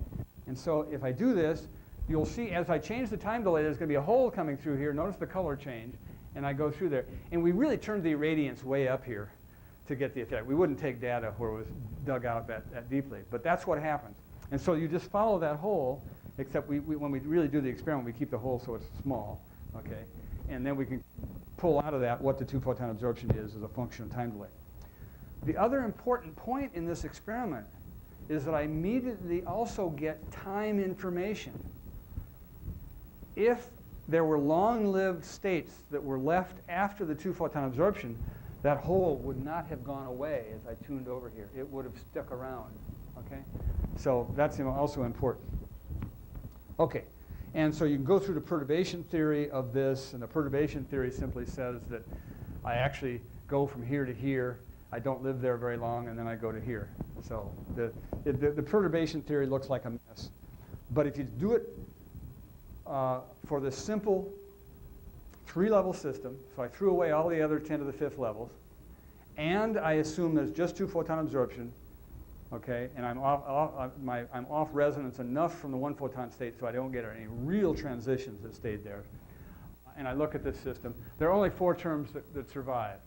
And so if I do this, you'll see as I change the time delay, there's going to be a hole coming through here. Notice the color change, and I go through there. And we really turned the irradiance way up here to get the effect. We wouldn't take data where it was dug out that deeply, but that's what happens. And so you just follow that hole, except when we really do the experiment, we keep the hole so it's small, okay? And then we can pull out of that what the two photon absorption is as a function of time delay. The other important point in this experiment is that I immediately also get time information. If there were long-lived states that were left after the two photon absorption, that hole would not have gone away as I tuned over here. It would have stuck around, okay? So that's also important. Okay, and so you can go through the perturbation theory of this, and the perturbation theory simply says that I actually go from here to here, I don't live there very long, and then I go to here. So the perturbation theory looks like a mess. But if you do it for this simple 3-level system, so I threw away all the other 10 to the 5th levels, and I assume there's just 2-photon absorption, okay, and I'm off resonance enough from the 1-photon state so I don't get any real transitions that stayed there. And I look at this system, there are only 4 terms that survive.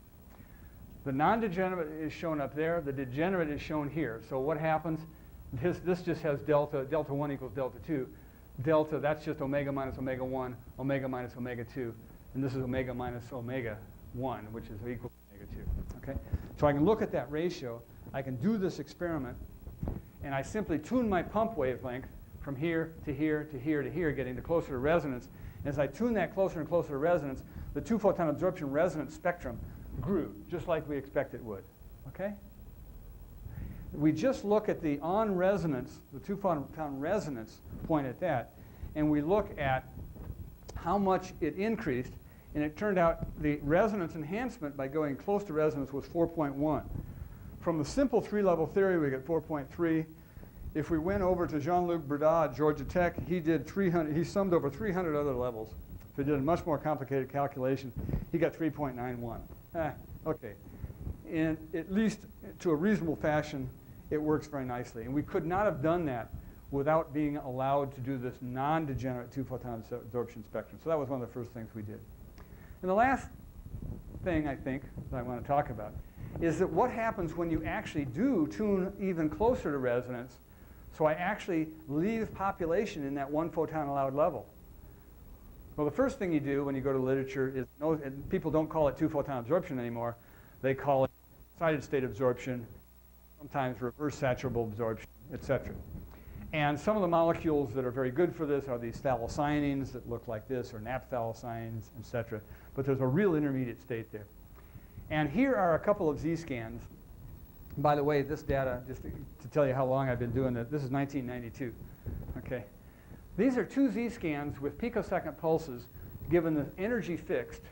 The non-degenerate is shown up there, the degenerate is shown here. So what happens? This just has delta 1 equals delta 2. Delta, that's just omega minus omega 1, omega minus omega 2, and this is omega minus omega 1, which is equal to omega 2. Okay? So I can look at that ratio, I can do this experiment, and I simply tune my pump wavelength from here to here to here to here, getting to closer to resonance. And as I tune that closer and closer to resonance, the 2-photon absorption resonance spectrum grew, just like we expect it would. Okay? We just look at the on resonance, the 2-photon resonance point at that, and we look at how much it increased, and it turned out the resonance enhancement by going close to resonance was 4.1. From the simple 3-level theory, we get 4.3. If we went over to Jean-Luc Berdat at Georgia Tech, he summed over 300 other levels. If he did a much more complicated calculation, he got 3.91. Okay. And at least to a reasonable fashion, it works very nicely. And we could not have done that without being allowed to do this non-degenerate 2-photon absorption spectrum. So that was one of the first things we did. And the last thing, I think, that I want to talk about is that what happens when you actually do tune even closer to resonance, so I actually leave population in that 1-photon allowed level. Well, the first thing you do when you go to literature is, and people don't call it 2-photon absorption anymore, they call it excited state absorption, sometimes reverse saturable absorption, etc. And some of the molecules that are very good for this are these phthalocyanines that look like this, or naphthalocyanines, etc. But there's a real intermediate state there. And here are a couple of Z-scans. By the way, this data, just to tell you how long I've been doing it, this is 1992. Okay. These are 2 Z-scans with picosecond pulses given the energy fixed.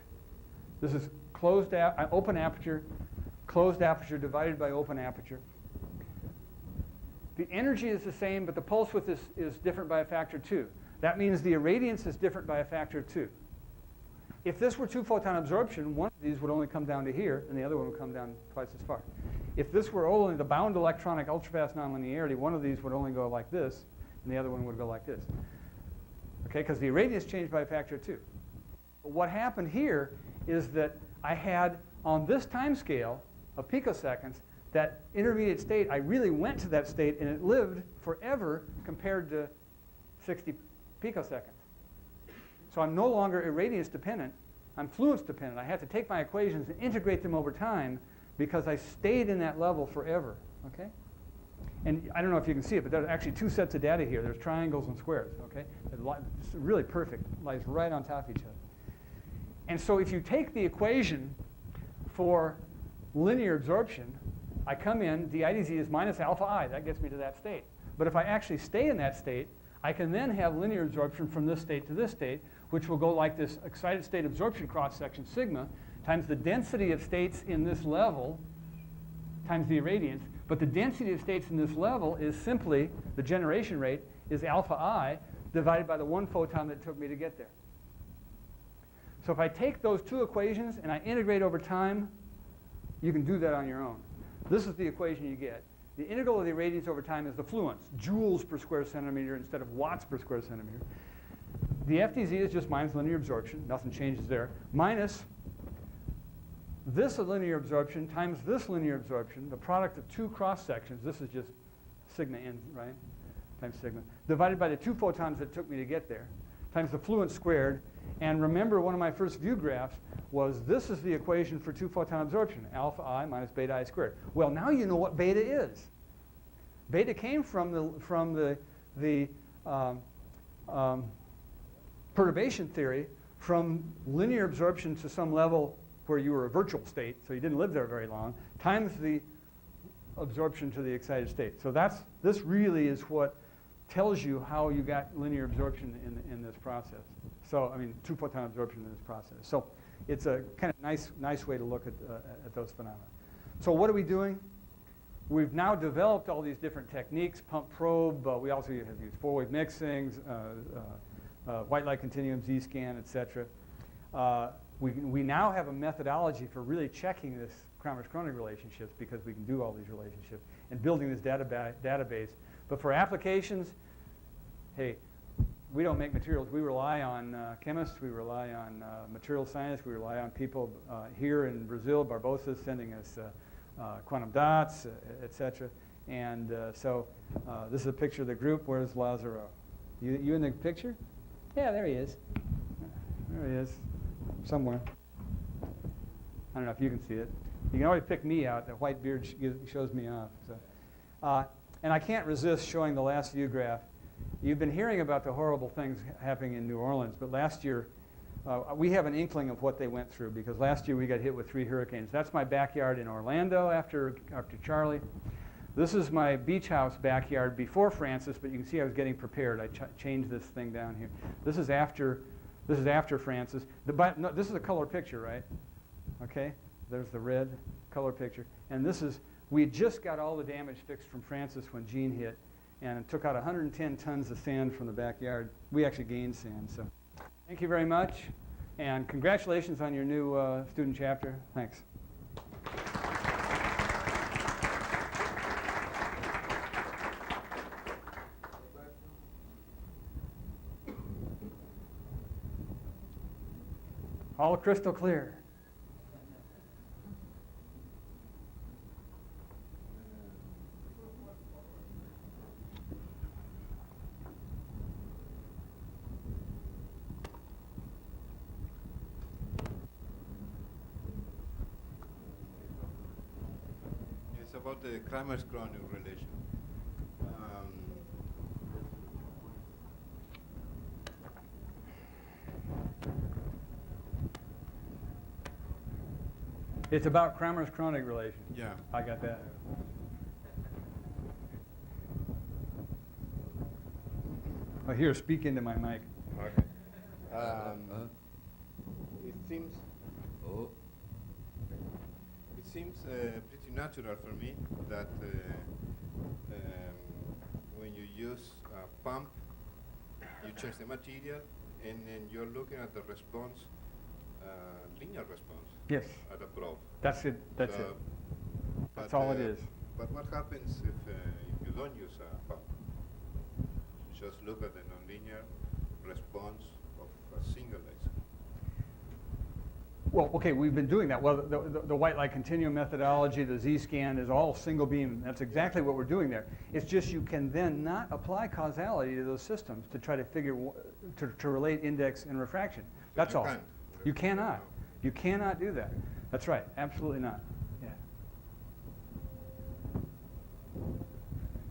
This is open aperture, closed aperture divided by open aperture. The energy is the same, but the pulse width is different by a factor of 2. That means the irradiance is different by a factor of 2. If this were 2-photon absorption, one of these would only come down to here, and the other one would come down twice as far. If this were only the bound electronic ultrafast nonlinearity, one of these would only go like this, and the other one would go like this. Okay, because the irradiance changed by a factor of 2. But what happened here is that I had, on this time scale of picoseconds, that intermediate state, I really went to that state, and it lived forever compared to 60 picoseconds. So I'm no longer irradiance dependent, I'm fluence dependent. I have to take my equations and integrate them over time because I stayed in that level forever, okay? And I don't know if you can see it, but there are actually 2 sets of data here. There's triangles and squares, okay? It's really perfect, lies right on top of each other. And so if you take the equation for linear absorption, I come in, d I dz is minus alpha I. That gets me to that state. But if I actually stay in that state, I can then have linear absorption from this state to this state, which will go like this excited state absorption cross-section sigma times the density of states in this level times the irradiance. But the density of states in this level is simply, the generation rate is alpha I divided by the 1 photon that took me to get there. So if I take those 2 equations and I integrate over time, you can do that on your own. This is the equation you get. The integral of the irradiance over time is the fluence, joules per square centimeter instead of watts per square centimeter. The FDZ is just minus linear absorption. Nothing changes there. Minus this linear absorption times this linear absorption, the product of 2 cross sections. This is just sigma n, right? Times sigma. Divided by the 2 photons that took me to get there, times the fluence squared. And remember, one of my first view graphs was this is the equation for 2-photon absorption, alpha I minus beta I squared. Well, now you know what beta is. Beta came from the perturbation theory, from linear absorption to some level where you were a virtual state, so you didn't live there very long, times the absorption to the excited state. So this really is what tells you how you got linear absorption in this process. So, I mean, 2-photon absorption in this process. So it's a kind of nice way to look at those phenomena. So what are we doing? we've now developed all these different techniques, pump probe, we also have used four-wave mixing, white light continuum, Z-scan, etc. We now have a methodology for really checking this Kramers-Kronig relationships because we can do all these relationships and building this database. But for applications, hey, we don't make materials. We rely on chemists. We rely on material scientists. We rely on people here in Brazil, Barbosa, sending us quantum dots, etc. And so this is a picture of the group. Where's Lazaro? You in the picture? Yeah, there he is. There he is, somewhere. I don't know if you can see it. You can always pick me out. That white beard shows me off. So. And I can't resist showing the last view graph. You've been hearing about the horrible things happening in New Orleans, but last year, we have an inkling of what they went through because last year we got hit with 3 hurricanes. That's my backyard in Orlando after Charlie. This is my beach house backyard before Francis, but you can see I was getting prepared. I changed this thing down here. This is after Francis. No, this is a color picture, right? Okay, there's the red color picture. And this is, we just got all the damage fixed from Francis when Gene hit and took out 110 tons of sand from the backyard. We actually gained sand, so. Thank you very much, and congratulations on your new student chapter. Thanks. All crystal clear. It's about the Kramers-Kronig relation. It's about Kramers-Kronig relation. Yeah. I got that. Oh, here, speak into my mic. Okay. It seems. Oh. It seems pretty natural for me that when you use a pump, you change the material, and then you're looking at the response, linear response. Yes. At a probe. That's it. That's it. That's all it is. But what happens if you don't use a pump? You just look at the nonlinear response of a single laser. Well, okay, we've been doing that. Well, the white light continuum methodology, the Z-scan is all single beam. That's exactly what we're doing there. It's just you can then not apply causality to those systems to try to figure, to relate index and refraction. That's all. You cannot. You cannot do that. That's right. Absolutely not. Yeah.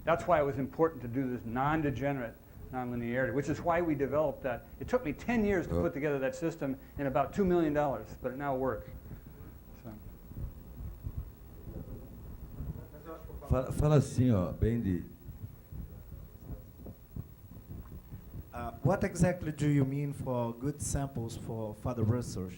That's why it was important to do this non-degenerate nonlinearity, which is why we developed that. It took me 10 years to put together that system in about $2 million, but it now works. So. Fala assim, ó, bem de... What exactly do you mean for good samples for further research?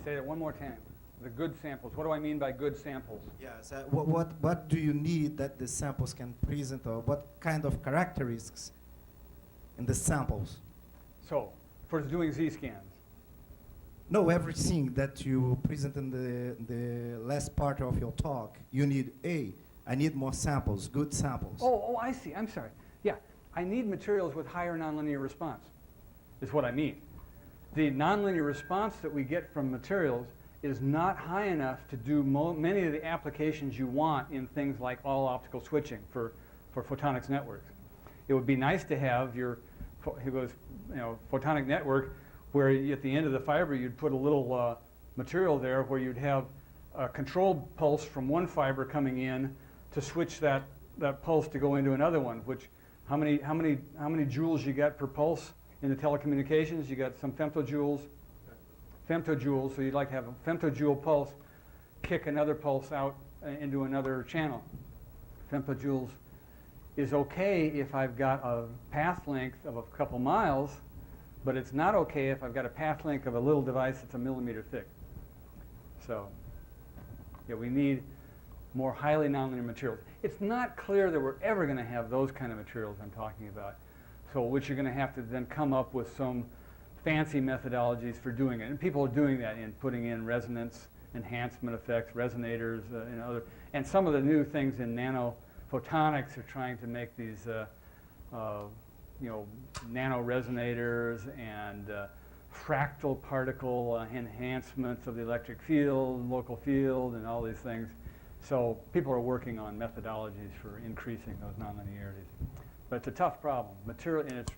Say that one more time. The good samples. What do I mean by good samples? Yes. What do you need that the samples can present, or what kind of characteristics in the samples? So, for doing Z-scans. No, everything that you present in the last part of your talk, you need I need more samples, good samples. Oh, I see. I'm sorry. Yeah, I need materials with higher nonlinear response, is what I mean. The nonlinear response that we get from materials is not high enough to do many of the applications you want in things like all optical switching for photonics networks. It would be nice to have your photonic network where at the end of the fiber you'd put a little material there where you'd have a controlled pulse from one fiber coming in to switch that pulse to go into another one. Which how many joules you got per pulse in the telecommunications? You got some femtojoules. So you'd like to have a femtojoule pulse kick another pulse out into another channel. Femtojoules is okay if I've got a path length of a couple miles, but it's not okay if I've got a path length of a little device that's a millimeter thick. So, yeah, we need more highly nonlinear materials. It's not clear that we're ever going to have those kind of materials I'm talking about. So which you're going to have to then come up with some fancy methodologies for doing it. And people are doing that in putting in resonance enhancement effects, resonators, and other. And some of the new things in nanophotonics are trying to make these, nano resonators and fractal particle enhancements of the electric field, local field, and all these things. So people are working on methodologies for increasing those nonlinearities. But it's a tough problem. Material, and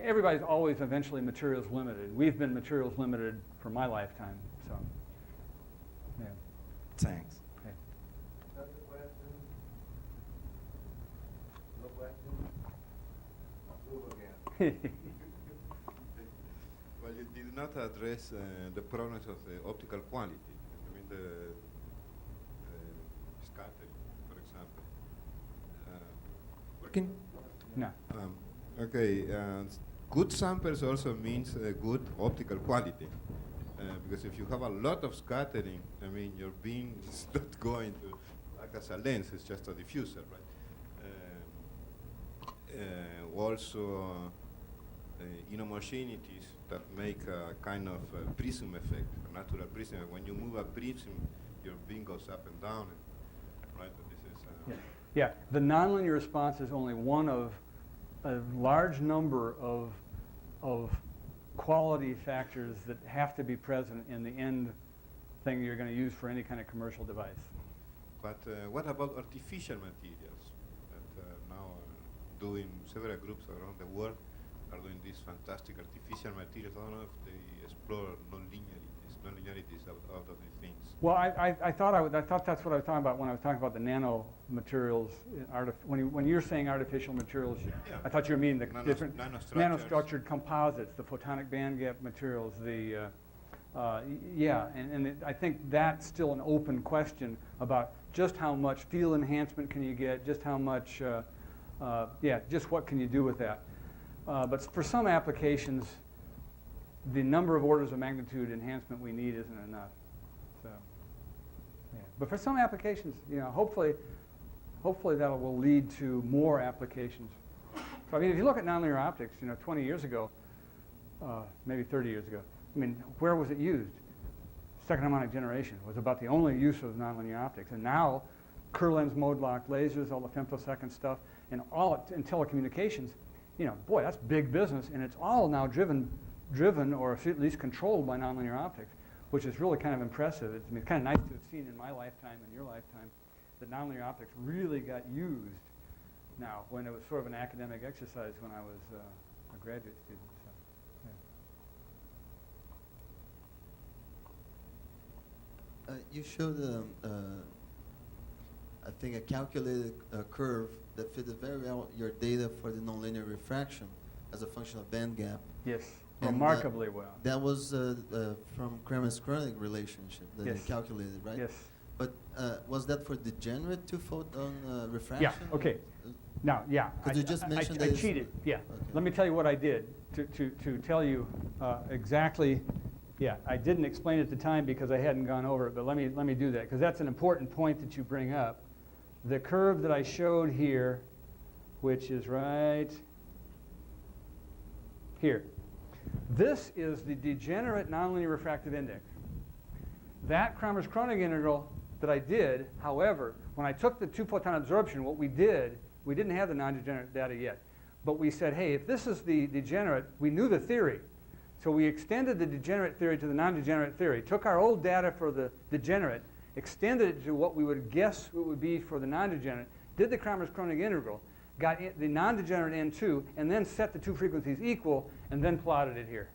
everybody's always eventually materials limited. We've been materials limited for my lifetime. So, yeah. Thanks. Okay. Another question? No question? Move again. Well, you did not address the problems of the optical quality. I mean, the scattering, for example. Working? No. Okay. Good samples also means good optical quality. Because if you have a lot of scattering, I mean, your beam is not going to act as a lens, it's just a diffuser, right? Also, inhomogeneities that make a kind of prism effect, a natural prism. When you move a prism, your beam goes up and down, right? But this is Yeah, the nonlinear response is only one of a large number of quality factors that have to be present in the end thing you're going to use for any kind of commercial device. But what about artificial materials that now are doing, several groups around the world are doing these fantastic artificial materials? I don't know if they explore non-linearities out of these things. Well, I thought that's what I was talking about when I was talking about the nano materials. When you're saying artificial materials, Yeah. I thought you were meaning the different nanostructures. nanostructured composites, the photonic band gap materials, the I think that's still an open question about just how much field enhancement can you get, just how much, just what can you do with that. But for some applications, the number of orders of magnitude enhancement we need isn't enough. So, yeah. But for some applications, hopefully that will lead to more applications. So I mean, if you look at nonlinear optics, 20 years ago, maybe 30 years ago, I mean, where was it used? Second harmonic generation was about the only use of nonlinear optics. And now, Kerr-lens mode-locked lasers, all the femtosecond stuff, and all in telecommunications, boy, that's big business, and it's all now driven or at least controlled by nonlinear optics, which is really kind of impressive. It's kind of nice to have seen in my lifetime and your lifetime that nonlinear optics really got used now, when it was sort of an academic exercise when I was a graduate student. So, You showed, I think, a calculated curve that fitted very well your data for the nonlinear refraction as a function of band gap. yes, And remarkably well. That was from Kramer-Kronig relationship that Yes. you calculated, right? Yes. But was that for degenerate two-photon refraction? Yeah, okay. Now, yeah. Because you just mentioned I that it's- cheated, yeah. Okay. Let me tell you what I did to tell you exactly. Yeah, I didn't explain it at the time because I hadn't gone over it, but let me do that, because that's an important point that you bring up. The curve that I showed here, which is right here, this is the degenerate nonlinear refractive index. That Kramers-Kronig integral that I did, however, when I took the two-photon absorption, what we did, we didn't have the non-degenerate data yet, but we said, hey, if this is the degenerate, we knew the theory. So we extended the degenerate theory to the non-degenerate theory, took our old data for the degenerate, extended it to what we would guess it would be for the non-degenerate, did the Kramers-Kronig integral, got the non-degenerate N2, and then set the two frequencies equal, and then plotted it here.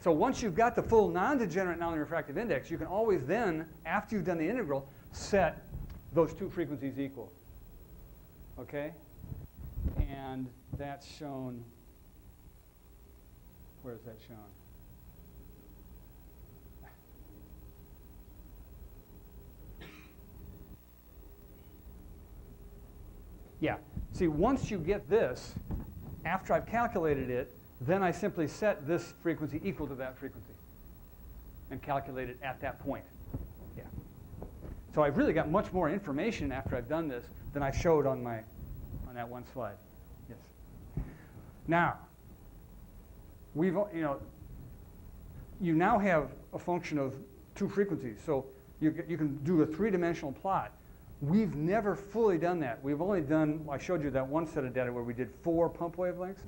So once you've got the full non-degenerate nonlinear refractive index, you can always then, after you've done the integral, set those two frequencies equal. Okay? And that's shown. Where is that shown? Yeah. See, once you get this, after I've calculated it, then I simply set this frequency equal to that frequency and calculate it at that point. Yeah. So I've really got much more information after I've done this than I showed on that one slide. Yes. Now, you now have a function of two frequencies. So you can do a three-dimensional plot. We've never fully done that. We've only done, I showed you that one set of data where we did 4 pump wavelengths.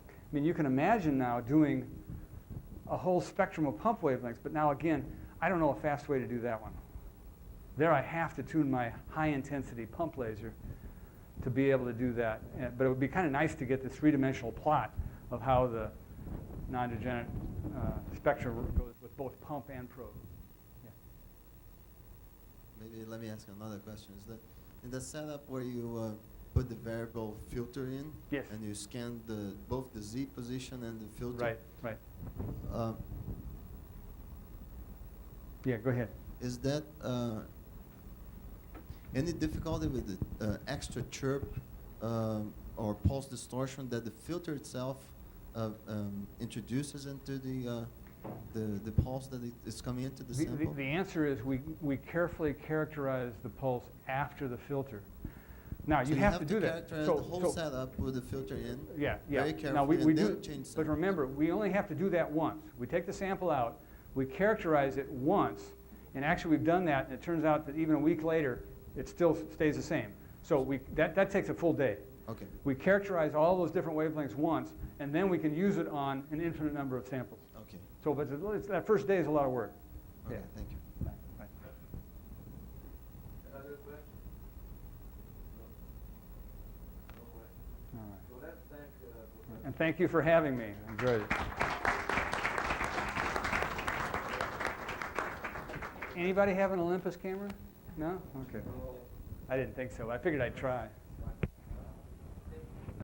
I mean, you can imagine now doing a whole spectrum of pump wavelengths, but now again, I don't know a fast way to do that one. There I have to tune my high-intensity pump laser to be able to do that. But it would be kind of nice to get this three-dimensional plot of how the non-degenerate spectrum goes with both pump and probe. Yeah. Maybe let me ask another question. Is that in the setup where you put the variable filter in, Yes. and you scan both the Z position and the filter? Right, right. Yeah, go ahead. Is that any difficulty with the extra chirp or pulse distortion that the filter itself introduces into the pulse that is coming into the sample? The answer is we carefully characterize the pulse after the filter. Now, So you have to do that. characterize the whole setup with the filter in. Yeah, yeah. Very carefully, Now, we and do, then change but samples. remember, we only have to do that once. We take the sample out, we characterize it once, and actually we've done that, and it turns out that even a week later, it still stays the same. So that takes a full day. Okay. We characterize all those different wavelengths once, and then we can use it on an infinite number of samples. Okay. So but that first day is a lot of work. Okay. Yeah. Thank you. Right, right. Another question? No question. All right. So let's thank Professor. And thank you for having me. I enjoyed it. Anybody have an Olympus camera? No? Okay. I didn't think so. I figured I'd try.